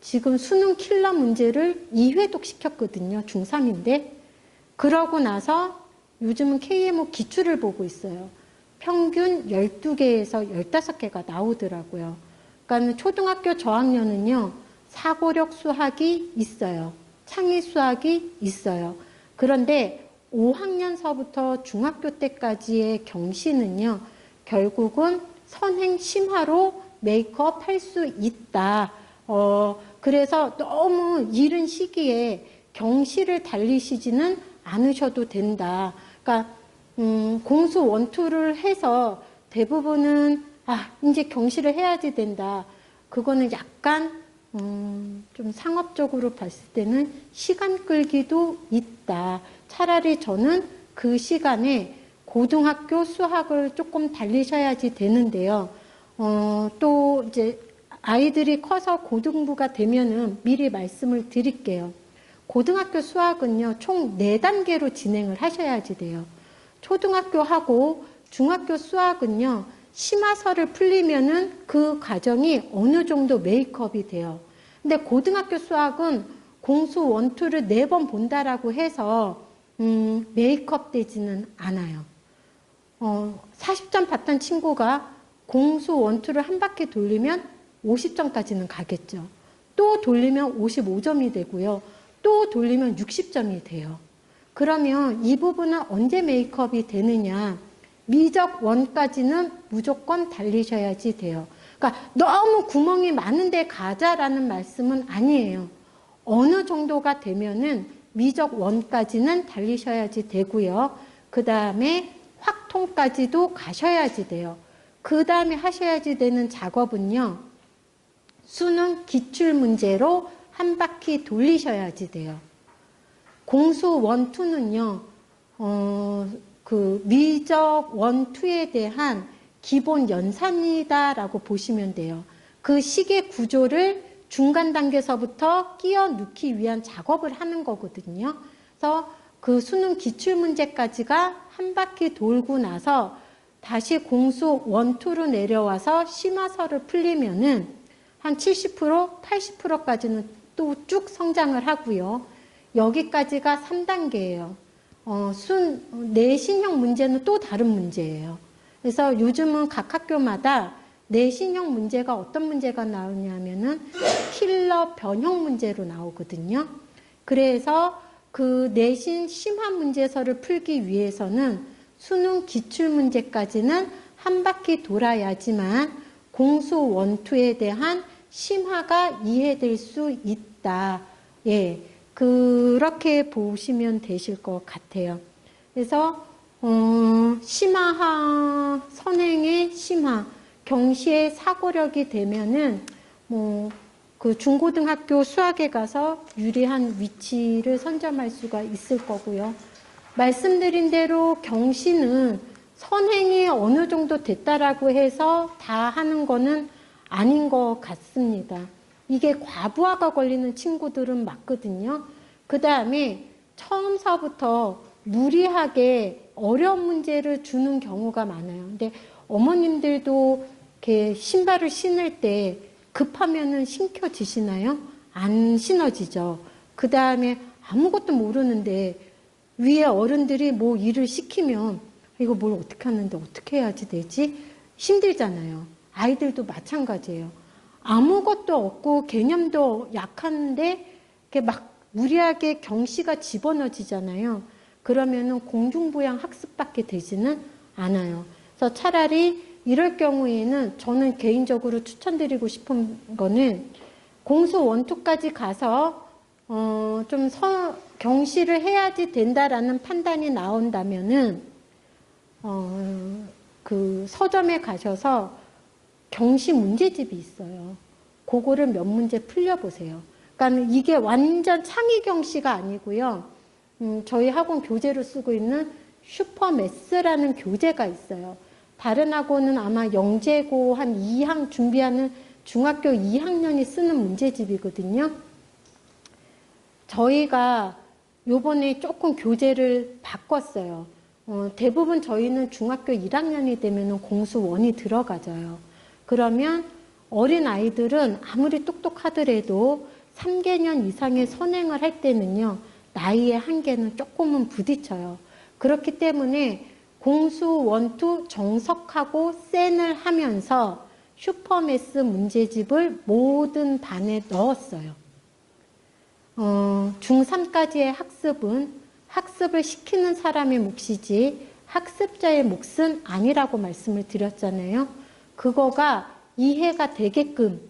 지금 수능 킬러 문제를 2회독 시켰거든요. 중3인데. 그러고 나서 요즘은 KMO 기출을 보고 있어요. 평균 12개에서 15개가 나오더라고요. 그러니까 초등학교 저학년은요, 사고력 수학이 있어요. 창의 수학이 있어요. 그런데 5학년서부터 중학교 때까지의 경시는요, 결국은 선행 심화로 메이크업 할 수 있다. 그래서 너무 이른 시기에 경시를 달리시지는 않으셔도 된다. 그러니까 공수 원투를 해서 대부분은 이제 경시를 해야지 된다. 그거는 약간 좀 상업적으로 봤을 때는 시간 끌기도 있다. 차라리 저는 그 시간에 고등학교 수학을 조금 달리셔야지 되는데요. 또 이제 아이들이 커서 고등부가 되면은 미리 말씀을 드릴게요. 고등학교 수학은요, 총 4단계로 진행을 하셔야지 돼요. 초등학교하고 중학교 수학은요, 심화서를 풀리면은 그 과정이 어느 정도 메이크업이 돼요. 근데 고등학교 수학은 공수 원투를 4번 본다라고 해서 메이크업 되지는 않아요. 40점 받던 친구가 공수 원투를 한 바퀴 돌리면 50점까지는 가겠죠. 또 돌리면 55점이 되고요. 또 돌리면 60점이 돼요. 그러면 이 부분은 언제 메이크업이 되느냐? 미적 1까지는 무조건 달리셔야지 돼요. 그러니까 너무 구멍이 많은데 가자라는 말씀은 아니에요. 어느 정도가 되면은 미적 1까지는 달리셔야지 되고요. 그 다음에 확통까지도 가셔야지 돼요. 그 다음에 하셔야지 되는 작업은요, 수능 기출문제로 한 바퀴 돌리셔야지 돼요. 공수 1, 2는요, 그 미적 1, 2에 대한 기본 연산이다라고 보시면 돼요. 그 식의 구조를 중간 단계에서부터 끼워 넣기 위한 작업을 하는 거거든요. 그래서 그 수능 기출문제까지가 한 바퀴 돌고 나서 다시 공수 1, 2로 내려와서 심화서를 풀리면은 한 70%, 80%까지는 또 쭉 성장을 하고요. 여기까지가 3단계예요. 내신형 문제는 또 다른 문제예요. 그래서 요즘은 각 학교마다 내신형 문제가 어떤 문제가 나오냐면은 킬러 변형 문제로 나오거든요. 그래서 그 내신 심화 문제서를 풀기 위해서는 수능 기출 문제까지는 한 바퀴 돌아야지만 공수 1, 2에 대한 심화가 이해될 수 있다. 예. 그렇게 보시면 되실 것 같아요. 그래서 심화, 선행의 심화, 경시의 사고력이 되면은 그 중고등학교 수학에 가서 유리한 위치를 선점할 수가 있을 거고요. 말씀드린 대로 경시는 선행이 어느 정도 됐다라고 해서 다 하는 거는 아닌 것 같습니다. 이게 과부하가 걸리는 친구들은 맞거든요. 그 다음에 처음서부터 무리하게 어려운 문제를 주는 경우가 많아요. 근데 어머님들도 이렇게 신발을 신을 때 급하면은 신겨지시나요? 안 신어지죠. 그 다음에 아무것도 모르는데 위에 어른들이 뭐 일을 시키면 이거 뭘 어떻게 하는데 어떻게 해야지 되지? 힘들잖아요. 아이들도 마찬가지예요. 아무것도 없고 개념도 약한데 이렇게 막 무리하게 경시가 집어넣어지잖아요. 그러면은 공중부양 학습밖에 되지는 않아요. 그래서 차라리 이럴 경우에는 저는 개인적으로 추천드리고 싶은 거는 공수 1, 2까지 가서 좀 경시를 해야지 된다라는 판단이 나온다면은 그 서점에 가셔서 경시 문제집이 있어요. 그거를 몇 문제 풀려보세요. 그러니까 이게 완전 창의 경시가 아니고요. 저희 학원 교재로 쓰고 있는 슈퍼매스라는 교재가 있어요. 다른 학원은 아마 영재고 한 2학 준비하는 중학교 2학년이 쓰는 문제집이거든요. 저희가 요번에 조금 교재를 바꿨어요. 대부분 저희는 중학교 1학년이 되면 공수 1이 들어가져요. 그러면 어린 아이들은 아무리 똑똑하더라도 3개년 이상의 선행을 할 때는요, 나이의 한계는 조금은 부딪혀요. 그렇기 때문에 공수 원투 정석하고 센을 하면서 슈퍼매스 문제집을 모든 반에 넣었어요. 중3까지의 학습은 학습을 시키는 사람의 몫이지 학습자의 몫은 아니라고 말씀을 드렸잖아요. 그거가 이해가 되게끔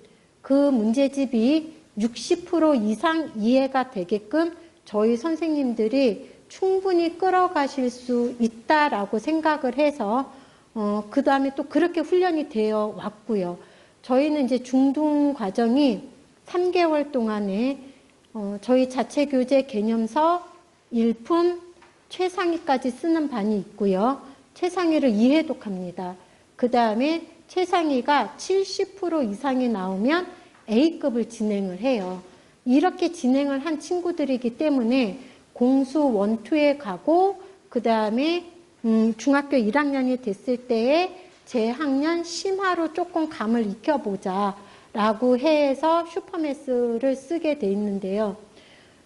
그 문제집이 60% 이상 이해가 되게끔 저희 선생님들이 충분히 끌어가실 수 있다라고 생각을 해서 그 다음에 또 그렇게 훈련이 되어 왔고요. 저희는 이제 중등 과정이 3개월 동안에 저희 자체교재 개념서, 일품, 최상위까지 쓰는 반이 있고요. 최상위를 2회독합니다. 그 다음에 최상위가 70% 이상이 나오면 A급을 진행을 해요. 이렇게 진행을 한 친구들이기 때문에 공수 원투에 가고 그 다음에 중학교 1학년이 됐을 때에 재학년 심화로 조금 감을 익혀보자 라고 해서 슈퍼매스를 쓰게 돼 있는데요.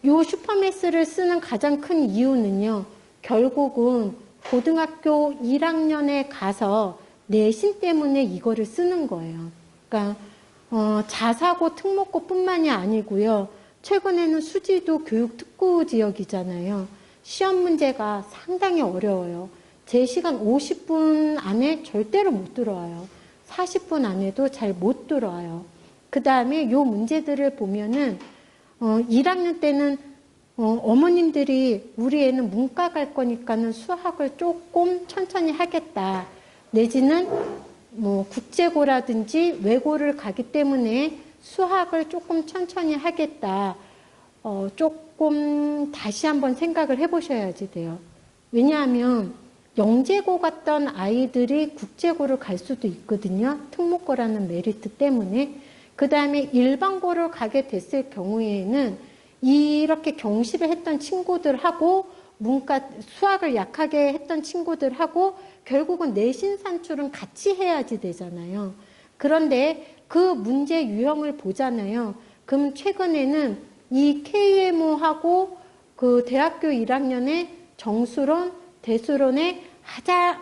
이 슈퍼매스를 쓰는 가장 큰 이유는요. 결국은 고등학교 1학년에 가서 내신 때문에 이거를 쓰는 거예요. 그러니까 자사고 특목고뿐만이 아니고요. 최근에는 수지도 교육 특구 지역이잖아요. 시험 문제가 상당히 어려워요. 제 시간 50분 안에 절대로 못 들어와요. 40분 안에도 잘 못 들어와요. 그 다음에 요 문제들을 보면은 1학년 때는 어머님들이 우리 애는 문과 갈 거니까는 수학을 조금 천천히 하겠다. 내지는 뭐 국제고라든지 외고를 가기 때문에 수학을 조금 천천히 하겠다. 조금 다시 한번 생각을 해보셔야지 돼요. 왜냐하면 영재고 갔던 아이들이 국제고를 갈 수도 있거든요. 특목고라는 메리트 때문에. 그 다음에 일반고를 가게 됐을 경우에는 이렇게 경시를 했던 친구들하고 문과 수학을 약하게 했던 친구들하고 결국은 내신 산출은 같이 해야지 되잖아요. 그런데 그 문제 유형을 보잖아요. 그럼 최근에는 이 KMO하고 그 대학교 1학년의 정수론, 대수론의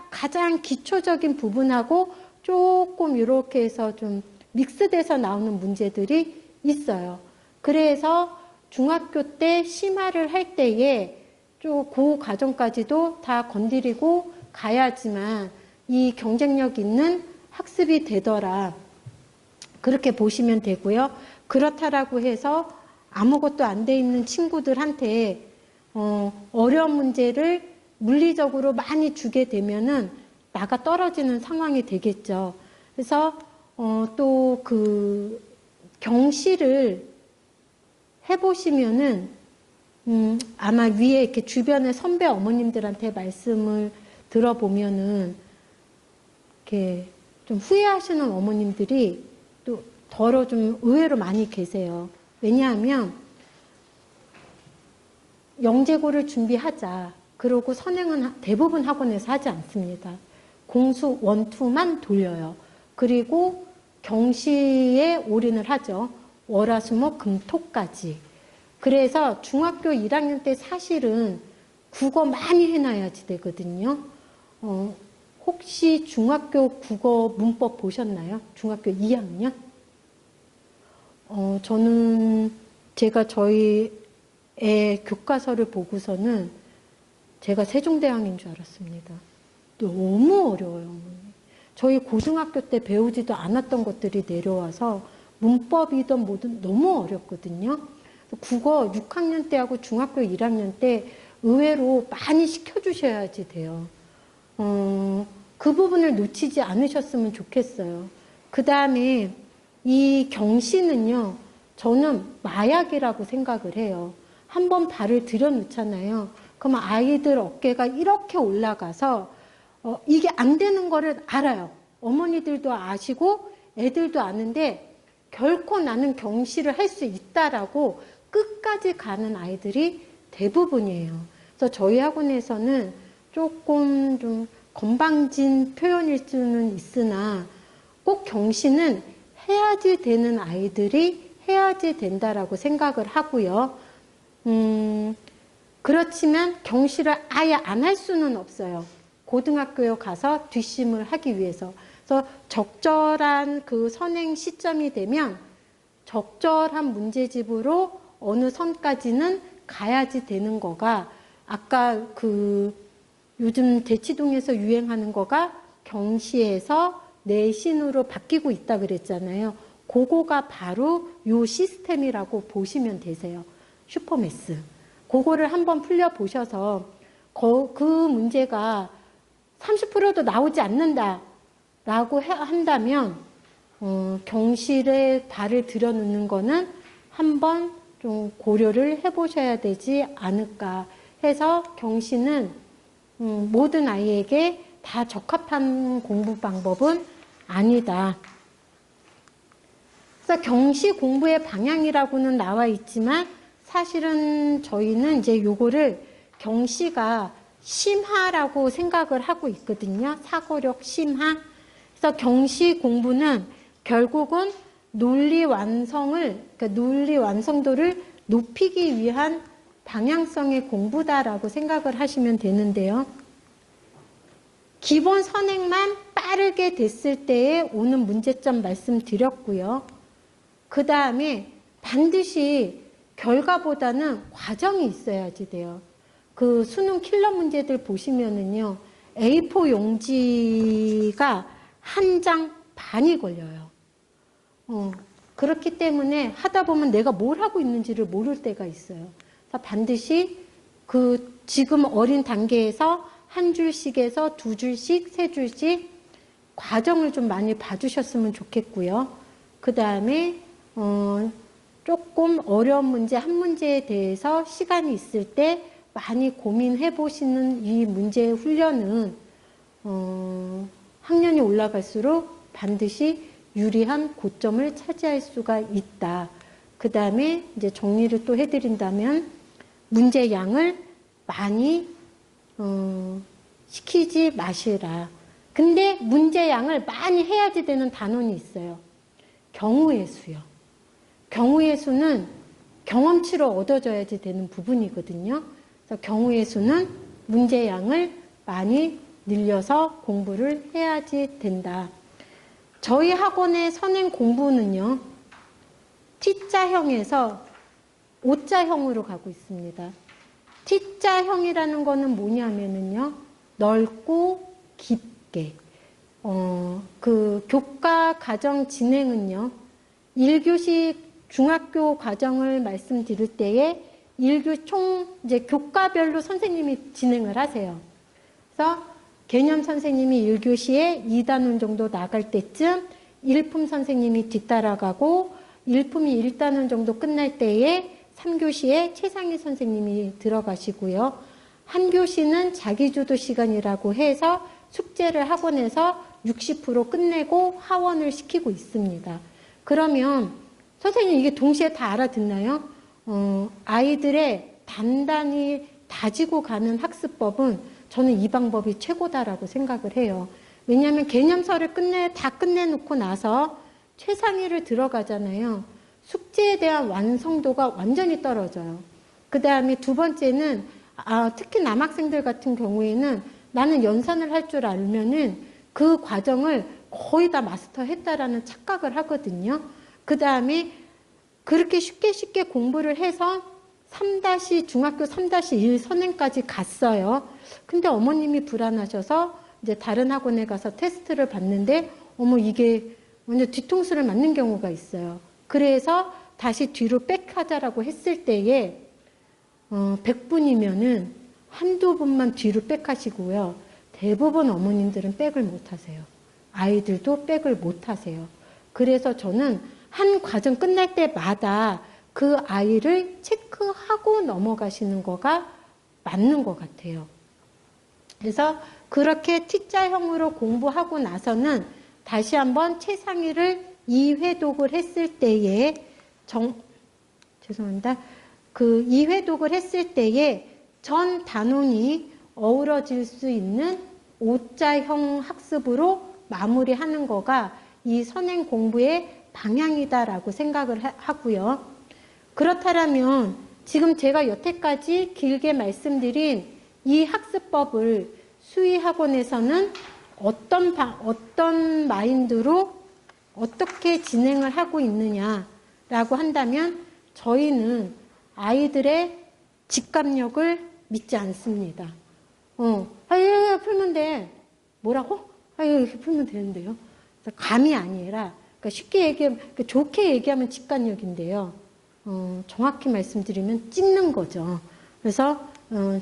가장 기초적인 부분하고 조금 이렇게 해서 좀 믹스돼서 나오는 문제들이 있어요. 그래서 중학교 때 심화를 할 때에 그 과정까지도 다 건드리고 가야지만 이 경쟁력 있는 학습이 되더라. 그렇게 보시면 되고요. 그렇다라고 해서 아무것도 안 돼 있는 친구들한테 어려운 문제를 물리적으로 많이 주게 되면은 나가 떨어지는 상황이 되겠죠. 그래서 또 그 경시를 해보시면은 아마 위에 이렇게 주변의 선배 어머님들한테 말씀을 들어보면은 이렇게 좀 후회하시는 어머님들이 또 더러 좀 의외로 많이 계세요. 왜냐하면 영재고를 준비하자. 그러고 선행은 대부분 학원에서 하지 않습니다. 공수 원투만 돌려요. 그리고 경시에 올인을 하죠. 월화수목 금토까지. 그래서 중학교 1학년 때 사실은 국어 많이 해놔야지 되거든요. 혹시 중학교 국어 문법 보셨나요? 중학교 2학년? 저는 제가 저희 애 교과서를 보고서는 제가 세종대왕인 줄 알았습니다. 너무 어려워요. 저희 고등학교 때 배우지도 않았던 것들이 내려와서 문법이든 뭐든 너무 어렵거든요. 국어 6학년 때하고 중학교 1학년 때 의외로 많이 시켜주셔야지 돼요. 그 부분을 놓치지 않으셨으면 좋겠어요. 그 다음에 이 경시는요, 저는 마약이라고 생각을 해요. 한번 발을 들여놓잖아요. 그러면 아이들 어깨가 이렇게 올라가서 이게 안 되는 거를 알아요. 어머니들도 아시고 애들도 아는데 결코 나는 경시를 할 수 있다라고 끝까지 가는 아이들이 대부분이에요. 그래서 저희 학원에서는 조금 좀 건방진 표현일 수는 있으나 꼭 경시는 해야지 되는 아이들이 해야지 된다라고 생각을 하고요. 그렇지만 경시를 아예 안 할 수는 없어요. 고등학교에 가서 뒷심을 하기 위해서. 그래서 적절한 그 선행 시점이 되면 적절한 문제집으로 어느 선까지는 가야지 되는 거가, 아까 그 요즘 대치동에서 유행하는 거가 경시에서 내신으로 바뀌고 있다 그랬잖아요. 그거가 바로 요 시스템이라고 보시면 되세요. 슈퍼매스. 그거를 한번 풀려보셔서 그 문제가 30%도 나오지 않는다 라고 한다면 경실에 발을 들여놓는 거는 한번 좀 고려를 해보셔야 되지 않을까 해서, 경시는 모든 아이에게 다 적합한 공부 방법은 아니다. 그래서 경시 공부의 방향이라고는 나와 있지만 사실은 저희는 이제 요거를 경시가 심하라고 생각을 하고 있거든요. 사고력 심하. 그래서 경시 공부는 결국은 논리 완성을, 그러니까 논리 완성도를 높이기 위한 방향성의 공부다라고 생각을 하시면 되는데요. 기본 선행만 빠르게 됐을 때에 오는 문제점 말씀드렸고요. 그 다음에 반드시 결과보다는 과정이 있어야지 돼요. 그 수능 킬러 문제들 보시면은요, A4 용지가 한 장 반이 걸려요. 그렇기 때문에 하다 보면 내가 뭘 하고 있는지를 모를 때가 있어요. 그래서 반드시 그 지금 어린 단계에서 한 줄씩에서 두 줄씩, 세 줄씩 과정을 좀 많이 봐주셨으면 좋겠고요. 그 다음에 조금 어려운 문제 한 문제에 대해서 시간이 있을 때 많이 고민해 보시는 이 문제의 훈련은 학년이 올라갈수록 반드시 유리한 고점을 차지할 수가 있다. 그 다음에 이제 정리를 또 해드린다면 문제 양을 많이 시키지 마시라. 근데 문제 양을 많이 해야지 되는 단원이 있어요. 경우의 수요. 경우의 수는 경험치로 얻어져야지 되는 부분이거든요. 그래서 경우의 수는 문제 양을 많이 늘려서 공부를 해야지 된다. 저희 학원의 선행 공부는요, T자형에서 O자형으로 가고 있습니다. T자형이라는 거는 뭐냐면은요, 넓고 깊게. 그 교과 과정 진행은요, 1교시 중학교 과정을 말씀드릴 때에 이제 교과별로 선생님이 진행을 하세요. 그래서 개념 선생님이 1교시에 2단원 정도 나갈 때쯤 일품 선생님이 뒤따라가고, 일품이 1단원 정도 끝날 때에 3교시에 최상희 선생님이 들어가시고요. 한 교시는 자기주도 시간이라고 해서 숙제를 학원에서 60% 끝내고 하원을 시키고 있습니다. 그러면 선생님 이게 동시에 다 알아듣나요? 아이들의 단단히 다지고 가는 학습법은 저는 이 방법이 최고다라고 생각을 해요. 왜냐하면 개념서를 다 끝내놓고 나서 최상위를 들어가잖아요. 숙제에 대한 완성도가 완전히 떨어져요. 그 다음에 두 번째는 특히 남학생들 같은 경우에는 나는 연산을 할 줄 알면은 그 과정을 거의 다 마스터했다라는 착각을 하거든요. 그 다음에 그렇게 쉽게 공부를 해서 중학교 3-1 선행까지 갔어요. 근데 어머님이 불안하셔서 이제 다른 학원에 가서 테스트를 봤는데 이게 완전 뒤통수를 맞는 경우가 있어요. 그래서 다시 뒤로 백하자라고 했을 때에 100분이면은 한두 분만 뒤로 백하시고요. 대부분 어머님들은 백을 못 하세요. 아이들도 백을 못 하세요. 그래서 저는 한 과정 끝날 때마다 그 아이를 체크하고 넘어가시는 거가 맞는 것 같아요. 그래서 그렇게 T자형으로 공부하고 나서는 다시 한번 최상위를 2회독을 했을 때에 그 2회독을 했을 때에 전 단원이 어우러질 수 있는 O자형 학습으로 마무리하는 거가 이 선행 공부의 방향이다라고 생각을 하고요. 그렇다면 지금 제가 여태까지 길게 말씀드린 이 학습법을 수의 학원에서는 어떤 마인드로 어떻게 진행을 하고 있느냐라고 한다면 저희는 아이들의 직감력을 믿지 않습니다. 아유, 풀면 돼. 뭐라고? 아유, 이렇게 풀면 되는데요. 감이 아니라, 그러니까 쉽게 얘기하면, 좋게 얘기하면 직감력인데요. 정확히 말씀드리면 찍는 거죠. 그래서,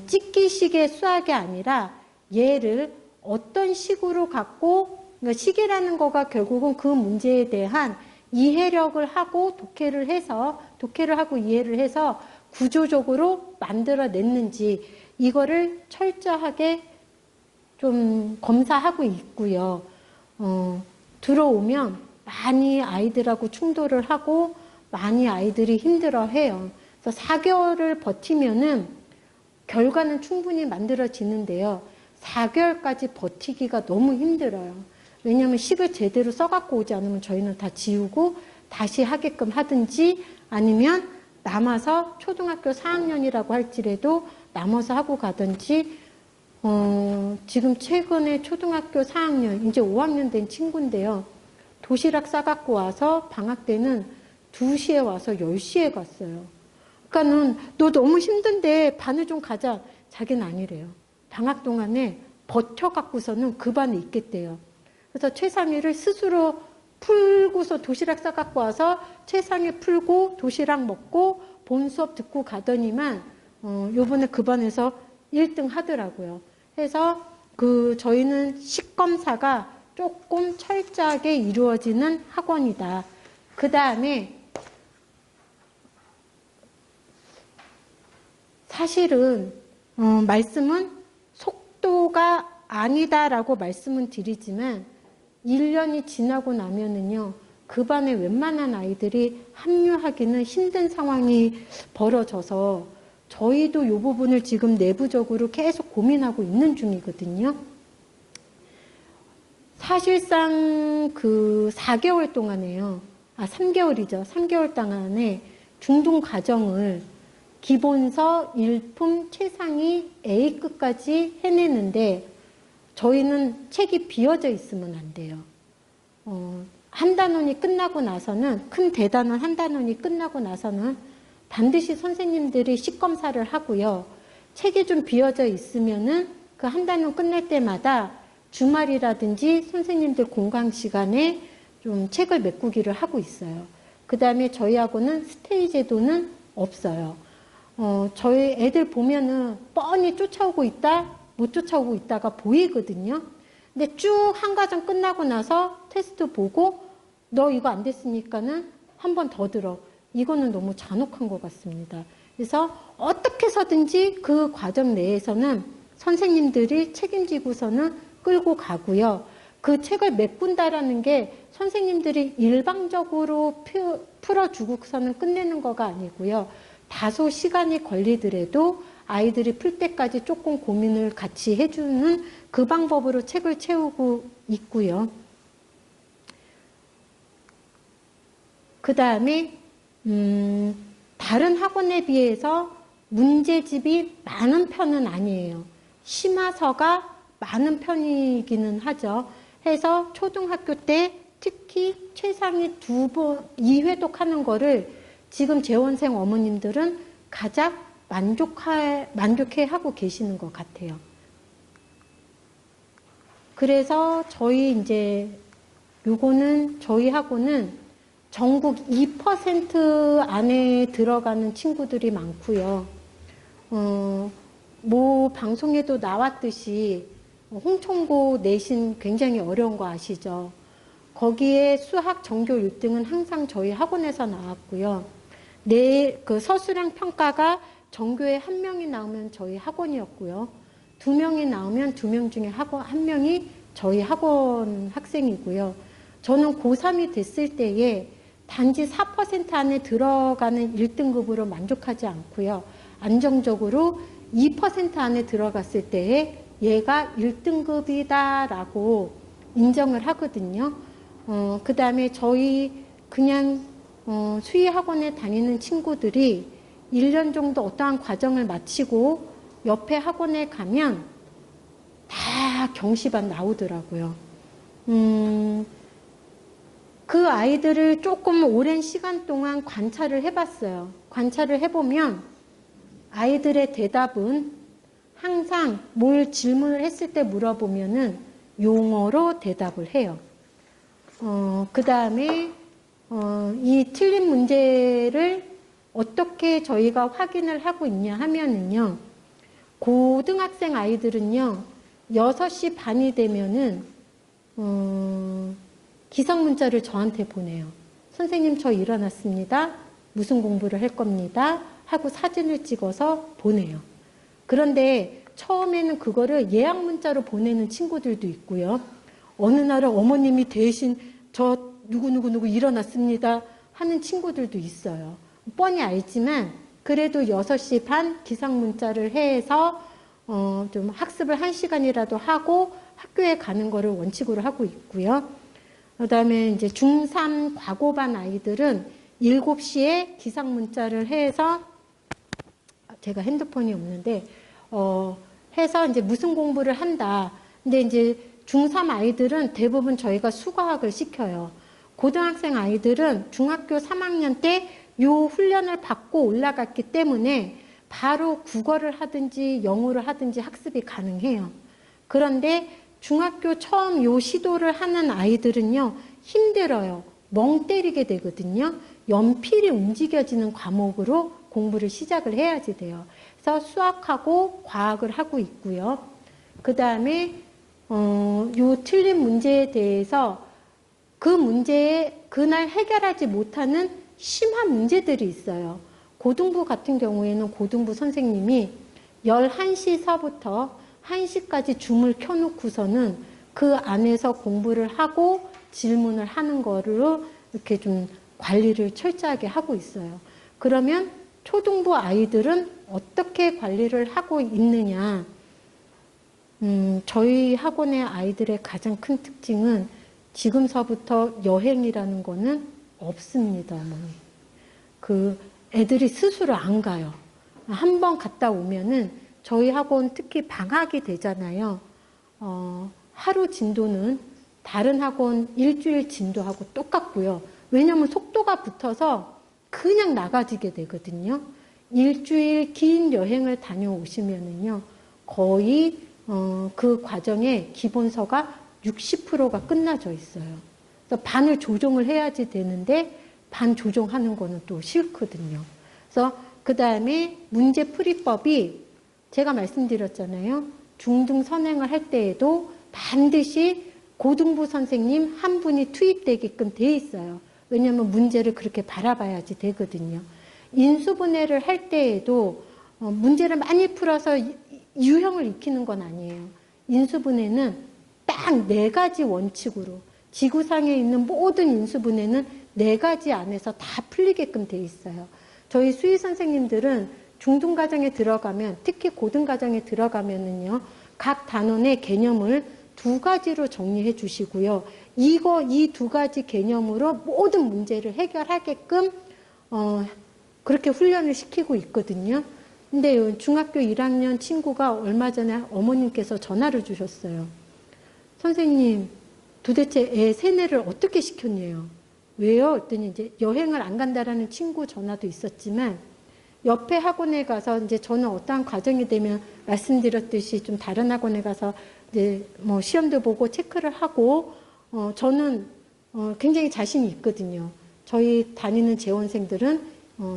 찍기식의 수학이 아니라 얘를 어떤 식으로 갖고, 그러니까 식이라는 거가 결국은 그 문제에 대한 이해력을 하고 독해를 하고 이해를 해서 구조적으로 만들어냈는지 이거를 철저하게 좀 검사하고 있고요. 들어오면 많이 아이들하고 충돌을 하고 많이 아이들이 힘들어해요. 그래서 4개월을 버티면은 결과는 충분히 만들어지는데요. 4개월까지 버티기가 너무 힘들어요. 왜냐하면 식을 제대로 써갖고 오지 않으면 저희는 다 지우고 다시 하게끔 하든지 아니면 남아서 초등학교 4학년이라고 할지라도 남아서 하고 가든지 지금 최근에 초등학교 4학년 이제 5학년 된 친구인데요. 도시락 싸갖고 와서 방학 때는 2시에 와서 10시에 갔어요. 그러니까는 너 너무 힘든데 반을 좀 가자. 자기는 아니래요. 방학 동안에 버텨갖고서는 그 반에 있겠대요. 그래서 최상위를 스스로 풀고서 도시락 싸갖고 와서 최상위 풀고 도시락 먹고 본 수업 듣고 가더니만 요번에 그 반에서 1등 하더라고요. 그래서 저희는 식검사가 조금 철저하게 이루어지는 학원이다. 그 다음에 사실은 말씀은 속도가 아니다라고 말씀은 드리지만 1년이 지나고 나면은요, 그 반에 웬만한 아이들이 합류하기는 힘든 상황이 벌어져서 저희도 이 부분을 지금 내부적으로 계속 고민하고 있는 중이거든요. 사실상 4개월 동안에요. 3개월이죠. 3개월 동안에 중등 과정을 기본서, 일품, 최상위, A급까지 해내는데 저희는 책이 비어져 있으면 안 돼요. 한 단원이 끝나고 나서는, 큰 대단원 한 단원이 끝나고 나서는 반드시 선생님들이 식검사를 하고요. 책이 좀 비어져 있으면은 그 한 단원 끝날 때마다 주말이라든지 선생님들 공강 시간에 좀 책을 메꾸기를 하고 있어요. 그 다음에 저희하고는 스테이 제도는 없어요. 저희 애들 보면은 뻔히 쫓아오고 있다, 못 쫓아오고 있다가 보이거든요. 근데 쭉 한 과정 끝나고 나서 테스트 보고 너 이거 안 됐으니까는 한 번 더 들어. 이거는 너무 잔혹한 것 같습니다. 그래서 어떻게 해서든지 그 과정 내에서는 선생님들이 책임지고서는 끌고 가고요. 그 책을 메꾼다라는 게 선생님들이 일방적으로 풀어주고서는 끝내는 거가 아니고요. 다소 시간이 걸리더라도 아이들이 풀 때까지 조금 고민을 같이 해주는 그 방법으로 책을 채우고 있고요. 그 다음에 다른 학원에 비해서 문제집이 많은 편은 아니에요. 심화서가 많은 편이기는 하죠. 해서 초등학교 때 특히 최상위 2회독 하는 거를 지금 재원생 어머님들은 가장 만족해 하고 계시는 것 같아요. 그래서 저희 저희 학원은 전국 2% 안에 들어가는 친구들이 많고요. 방송에도 나왔듯이 홍천고 내신 굉장히 어려운 거 아시죠? 거기에 수학 전교 1등은 항상 저희 학원에서 나왔고요. 서술형 평가가 전교에 1명이 나오면 저희 학원이었고요. 2명이 나오면 2명 중에 1명이 저희 학원 학생이고요. 저는 고3이 됐을 때에 단지 4% 안에 들어가는 1등급으로 만족하지 않고요. 안정적으로 2% 안에 들어갔을 때에 얘가 1등급이다라고 인정을 하거든요. 그 다음에 저희 그냥 수의학원에 다니는 친구들이 1년 정도 어떠한 과정을 마치고 옆에 학원에 가면 다 다 경시반 나오더라고요. 그 아이들을 조금 오랜 시간 동안 관찰을 해봤어요. 관찰을 해보면 아이들의 대답은 항상 뭘 질문을 했을 때 물어보면은 용어로 대답을 해요. 그 다음에 이 틀린 문제를 어떻게 저희가 확인을 하고 있냐 하면은요, 고등학생 아이들은요, 6시 반이 되면은 기상 문자를 저한테 보내요. 선생님, 저 일어났습니다. 무슨 공부를 할 겁니다. 하고 사진을 찍어서 보내요. 그런데 처음에는 그거를 예약 문자로 보내는 친구들도 있고요. 어느 날은 어머님이 대신 저 누구누구 일어났습니다 하는 친구들도 있어요. 뻔히 알지만 그래도 6시 반 기상 문자를 해서 좀 학습을 1시간이라도 하고 학교에 가는 거를 원칙으로 하고 있고요. 그 다음에 이제 중3 과고반 아이들은 7시에 기상 문자를 해서, 제가 핸드폰이 없는데, 해서 이제 무슨 공부를 한다. 근데 이제 중3 아이들은 대부분 저희가 수과학을 시켜요. 고등학생 아이들은 중학교 3학년 때 요 훈련을 받고 올라갔기 때문에 바로 국어를 하든지 영어를 하든지 학습이 가능해요. 그런데 중학교 처음 요 시도를 하는 아이들은요, 힘들어요. 멍 때리게 되거든요. 연필이 움직여지는 과목으로 공부를 시작을 해야지 돼요. 그래서 수학하고 과학을 하고 있고요. 그 다음에 요 틀린 문제에 대해서 그 문제에 그날 해결하지 못하는 심한 문제들이 있어요. 고등부 같은 경우에는 고등부 선생님이 11시서부터 1시까지 줌을 켜놓고서는 그 안에서 공부를 하고 질문을 하는 거로 이렇게 좀 관리를 철저하게 하고 있어요. 그러면 초등부 아이들은 어떻게 관리를 하고 있느냐? 저희 학원의 아이들의 가장 큰 특징은 지금서부터 여행이라는 거는 없습니다, 어머니. 그 애들이 스스로 안 가요. 한번 갔다 오면은 저희 학원 특히 방학이 되잖아요. 하루 진도는 다른 학원 일주일 진도하고 똑같고요. 왜냐하면 속도가 붙어서 그냥 나가지게 되거든요. 일주일 긴 여행을 다녀오시면은요, 거의 그 과정에 기본서가 60%가 끝나져 있어요. 그래서 반을 조정을 해야지 되는데 반 조정하는 거는 또 싫거든요. 그래서 그 다음에 문제풀이법이 제가 말씀드렸잖아요. 중등 선행을 할 때에도 반드시 고등부 선생님 한 분이 투입되게끔 돼 있어요. 왜냐하면 문제를 그렇게 바라봐야지 되거든요. 인수분해를 할 때에도 문제를 많이 풀어서 유형을 익히는 건 아니에요. 인수분해는 딱 4가지 원칙으로, 지구상에 있는 모든 인수분해는 4가지 안에서 다 풀리게끔 돼 있어요. 저희 수의 선생님들은 중등과정에 들어가면, 특히 고등과정에 들어가면은요, 각 단원의 개념을 2가지로 정리해 주시고요. 이 2가지 개념으로 모든 문제를 해결하게끔 그렇게 훈련을 시키고 있거든요. 근데 중학교 1학년 친구가 얼마 전에 어머님께서 전화를 주셨어요. 선생님, 도대체 애 세뇌를 어떻게 시켰냐요? 왜요? 그랬더니 이제 여행을 안 간다라는 친구 전화도 있었지만, 옆에 학원에 가서 이제 저는 어떠한 과정이 되면 말씀드렸듯이 좀 다른 학원에 가서 이제 뭐 시험도 보고 체크를 하고, 저는 굉장히 자신이 있거든요. 저희 다니는 재원생들은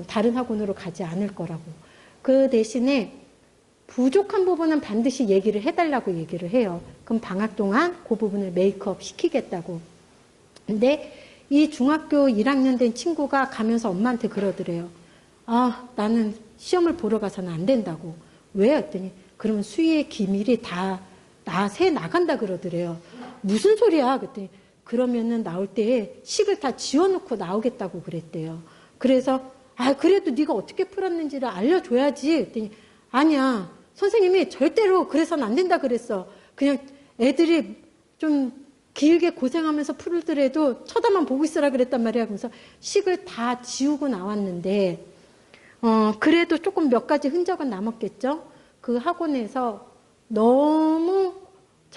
다른 학원으로 가지 않을 거라고. 그 대신에 부족한 부분은 반드시 얘기를 해달라고 얘기를 해요. 그럼 방학 동안 그 부분을 메이크업 시키겠다고. 근데 이 중학교 1학년 된 친구가 가면서 엄마한테 그러더래요. 아, 나는 시험을 보러 가서는 안 된다고. 왜? 했더니 그러면 수의의 기밀이 다 새 나간다 그러더래요. 무슨 소리야? 그랬더니 그러면은 나올 때에 식을 다 지워놓고 나오겠다고 그랬대요. 그래서 그래도 네가 어떻게 풀었는지를 알려줘야지. 그랬더니 아니야. 선생님이 절대로 그래서는 안 된다 그랬어. 그냥 애들이 좀 길게 고생하면서 풀더라도 쳐다만 보고 있으라 그랬단 말이야. 그래서 식을 다 지우고 나왔는데 그래도 조금 몇 가지 흔적은 남았겠죠. 그 학원에서 너무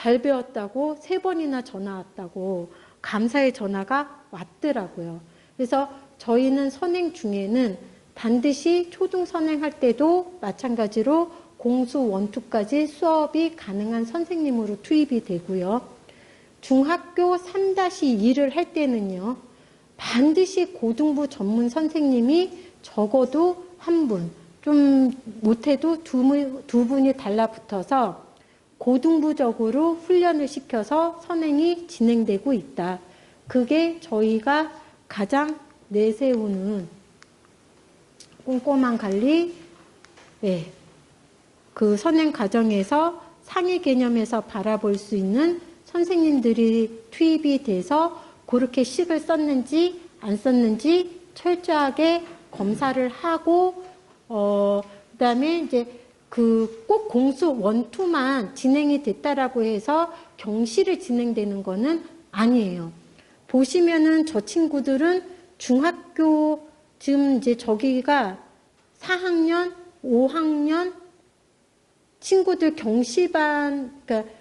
잘 배웠다고 3번이나 전화 왔다고 감사의 전화가 왔더라고요. 그래서 저희는 선행 중에는 반드시 초등 선행할 때도 마찬가지로 공수 1, 2까지 수업이 가능한 선생님으로 투입이 되고요. 중학교 3-2를 할 때는요. 반드시 고등부 전문 선생님이 적어도 한 분, 좀 못해도 두 분이 달라붙어서 고등부적으로 훈련을 시켜서 선행이 진행되고 있다. 그게 저희가 가장 내세우는 꼼꼼한 관리, 네. 그 선행 과정에서 상위 개념에서 바라볼 수 있는 선생님들이 투입이 돼서 그렇게 식을 썼는지 안 썼는지 철저하게 검사를 하고 그다음에 이제 그 꼭 공수 1, 2만 진행이 됐다라고 해서 경시를 진행되는 거는 아니에요. 보시면은 저 친구들은 중학교 지금 이제 저기가 4학년, 5학년 친구들 경시반, 그러니까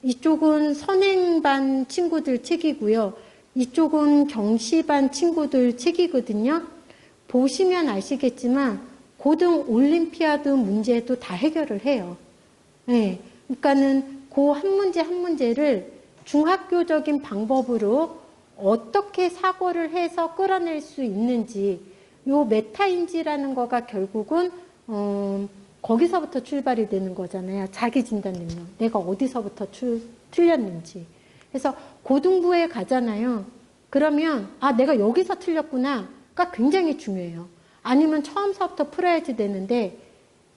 이쪽은 선행반 친구들 책이고요. 이쪽은 경시반 친구들 책이거든요. 보시면 아시겠지만 고등 올림피아드 문제도 다 해결을 해요. 네. 그러니까는 그 한 문제 한 문제를 중학교적인 방법으로 어떻게 사고를 해서 끌어낼 수 있는지, 요 메타인지라는 거가 결국은 거기서부터 출발이 되는 거잖아요. 자기 진단 능력. 내가 어디서부터 틀렸는지. 그래서 고등부에 가잖아요. 그러면 내가 여기서 틀렸구나가 굉장히 중요해요. 아니면 처음서부터 풀어야지 되는데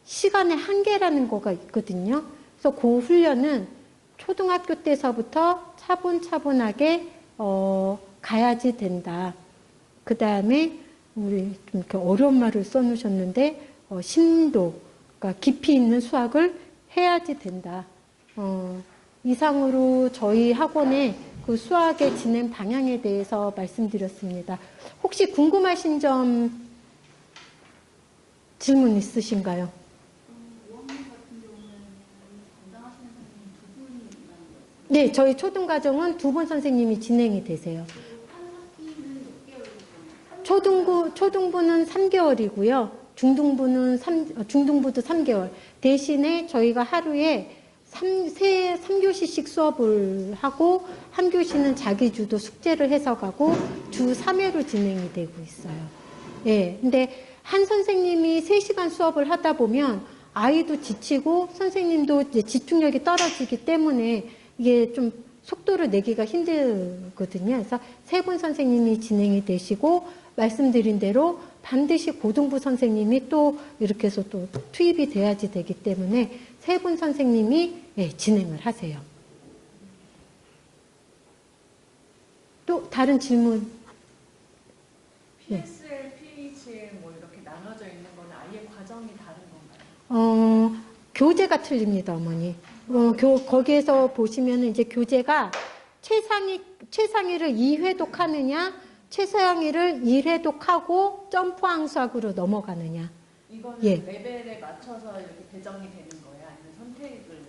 시간의 한계라는 거가 있거든요. 그래서 그 훈련은 초등학교 때서부터 차분차분하게 가야지 된다. 그 다음에 우리 좀 이렇게 어려운 말을 써놓으셨는데 심도, 그러니까 깊이 있는 수학을 해야지 된다. 이상으로 저희 학원의 그 수학의 진행 방향에 대해서 말씀드렸습니다. 혹시 궁금하신 점 질문 있으신가요? 네, 저희 초등과정은 2분 선생님이 진행이 되세요. 초등부는 3개월이고요. 중등부도 3개월. 대신에 저희가 하루에 3교시씩 수업을 하고 한 교시는 자기 주도 숙제를 해서 가고 주 3회로 진행이 되고 있어요. 예. 근데 한 선생님이 3시간 수업을 하다 보면 아이도 지치고 선생님도 이제 집중력이 떨어지기 때문에 이게 좀 속도를 내기가 힘들거든요. 그래서 3분 선생님이 진행이 되시고 말씀드린 대로 반드시 고등부 선생님이 또 이렇게 해서 또 투입이 돼야지 되기 때문에 3분 선생님이 진행을 하세요. 또 다른 질문? PSL, PHL 뭐 이렇게 나눠져 있는 거는 아예 과정이 다른 건가요? 교재가 틀립니다, 어머니. 거기에서 보시면 이제 교재가 최상위를 2회독 하느냐, 최상위를 1회독하고 점프항수학으로 넘어가느냐. 이거는 레벨에 맞춰서 이렇게 배정이 되는 거예요? 아니면 선택을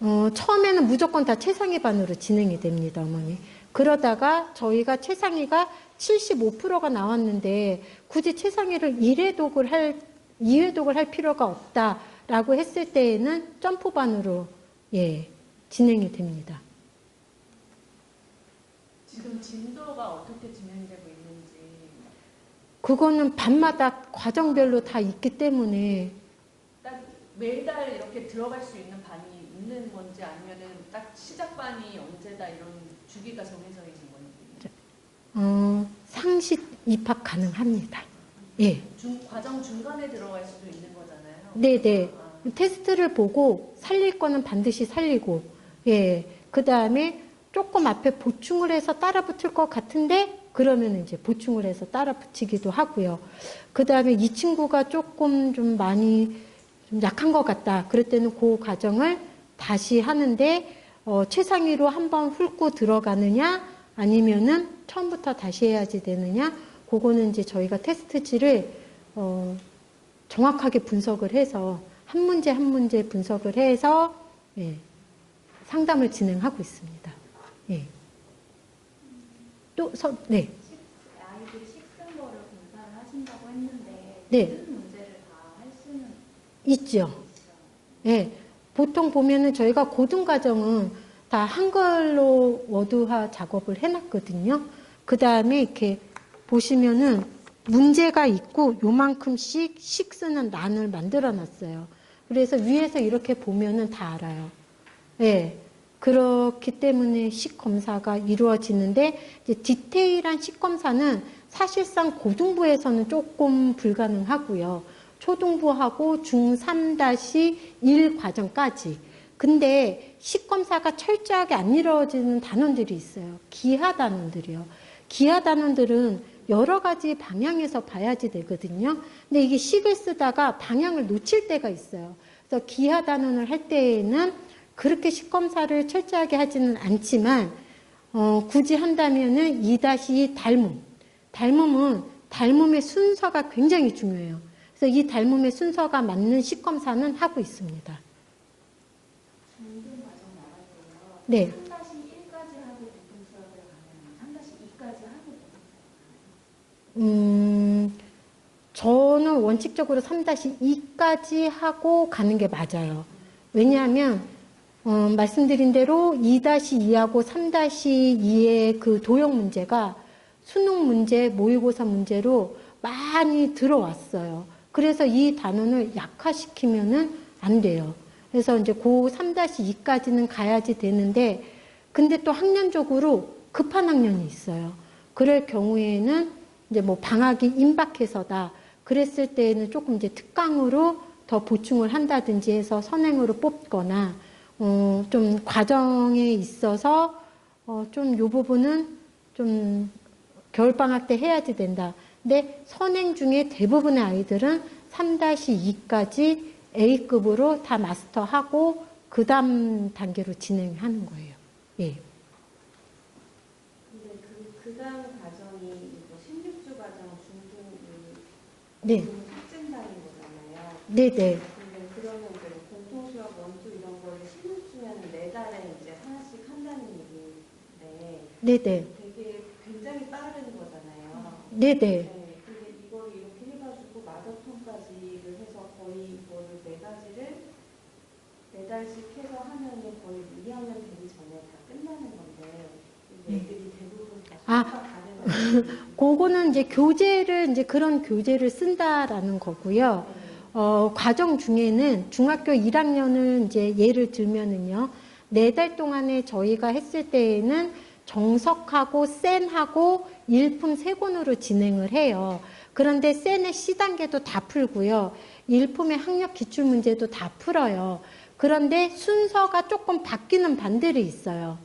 하는 거예요? 처음에는 무조건 다 최상위 반으로 진행이 됩니다, 어머니. 그러다가 저희가 최상위가 75%가 나왔는데 굳이 최상위를 2회독을 할 필요가 없다라고 했을 때에는 점프반으로 진행이 됩니다. 지금 진도가 어떻게 진행되고 있는지 그거는 반마다 과정별로 다 있기 때문에 딱 매달 이렇게 들어갈 수 있는 반이 있는 건지 아니면은 딱 시작반이 언제다 이런 주기가 정해져 있는 건지. 상시 입학 가능합니다. 예. 과정 중간에 들어갈 수도 있는 거잖아요. 네네. 테스트를 보고 살릴 거는 반드시 살리고, 그 다음에 조금 앞에 보충을 해서 따라 붙을 것 같은데, 그러면 이제 보충을 해서 따라 붙이기도 하고요. 그 다음에 이 친구가 조금 좀 많이 좀 약한 것 같다. 그럴 때는 그 과정을 다시 하는데, 최상위로 한번 훑고 들어가느냐, 아니면은 처음부터 다시 해야지 되느냐, 그거는 이제 저희가 테스트지를, 정확하게 분석을 해서, 한 문제 한 문제 분석을 해서, 상담을 진행하고 있습니다. 예. 또, 네. 아이들 식생活을 검사를 하신다고 했는데 네. 모든 문제를 다 할 수는 있죠. 예. 보통 보면은 저희가 고등과정은 다 한글로 워드화 작업을 해놨거든요. 그 다음에 이렇게 보시면은 문제가 있고 요만큼씩 식 쓰는 란을 만들어 놨어요. 그래서 위에서 이렇게 보면은 다 알아요. 예. 그렇기 때문에 식 검사가 이루어지는데 이제 디테일한 식 검사는 사실상 고등부에서는 조금 불가능하고요. 초등부하고 중3-1 과정까지. 근데 식 검사가 철저하게 안 이루어지는 단원들이 있어요. 기하 단원들이요. 기하 단원들은 여러 가지 방향에서 봐야지 되거든요. 근데 이게 식을 쓰다가 방향을 놓칠 때가 있어요. 그래서 기하 단원을 할 때에는 그렇게 식 검사를 철저하게 하지는 않지만 굳이 한다면은 2-2 닮음. 닮음의 순서가 굉장히 중요해요. 그래서 이 닮음의 순서가 맞는 식 검사는 하고 있습니다. 중등 과정 나갈 때요. 네. 3-1까지 하고 보통 수업을 가면 3-2까지 하고 저는 원칙적으로 3-2까지 하고 가는 게 맞아요. 왜냐하면 말씀드린 대로 2-2하고 3-2의 그 도형 문제가 수능 문제, 모의고사 문제로 많이 들어왔어요. 그래서 이 단원을 약화시키면은 안 돼요. 그래서 이제 고 3-2까지는 가야지 되는데, 근데 또 학년적으로 급한 학년이 있어요. 그럴 경우에는 이제 뭐 방학이 임박해서다. 그랬을 때에는 조금 이제 특강으로 더 보충을 한다든지 해서 선행으로 뽑거나, 좀 과정에 있어서, 좀 요 부분은 좀 겨울방학 때 해야지 된다. 근데 선행 중에 대부분의 아이들은 3-2까지 A급으로 다 마스터하고 그 다음 단계로 진행하는 거예요. 예. 근데 그 다음 과정이 뭐 16주 과정 네. 학생단인 거잖아요. 네네. 근데 그러면 이제 뭐 공통수업 원투 이런 거를 16주면 4달에 이제 하나씩 한다는 얘기인데 네네. 되게 굉장히 빠른 거잖아요. 네네. 네. 근데 이걸 이렇게 해가지고 마더톤까지를 해서 거의 이거를 4달씩 해서 하면은 거의 2학년 되기 전에 다 끝나는 건데 애들이 대부분 다 수업과 다른 그거는 이제 교재를, 이제 그런 교재를 쓴다라는 거고요. 과정 중에는 중학교 1학년을 이제 예를 들면은요, 4달 동안에 저희가 했을 때에는 정석하고 센하고 일품 3권으로 진행을 해요. 그런데 센의 C단계도 다 풀고요. 일품의 학력 기출 문제도 다 풀어요. 그런데 순서가 조금 바뀌는 반들이 있어요.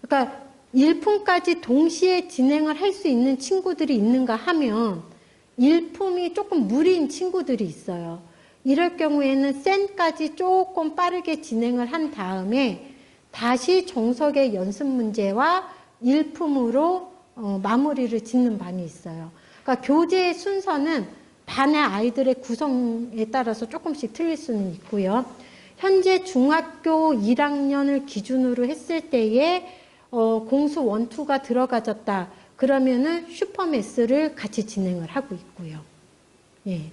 그러니까 일품까지 동시에 진행을 할 수 있는 친구들이 있는가 하면 일품이 조금 무리인 친구들이 있어요. 이럴 경우에는 센까지 조금 빠르게 진행을 한 다음에 다시 정석의 연습 문제와 일품으로 마무리를 짓는 반이 있어요. 그러니까 교재의 순서는 반의 아이들의 구성에 따라서 조금씩 틀릴 수는 있고요. 현재 중학교 1학년을 기준으로 했을 때에 공수 1, 2가 들어가졌다. 그러면은 슈퍼매스를 같이 진행을 하고 있고요. 예.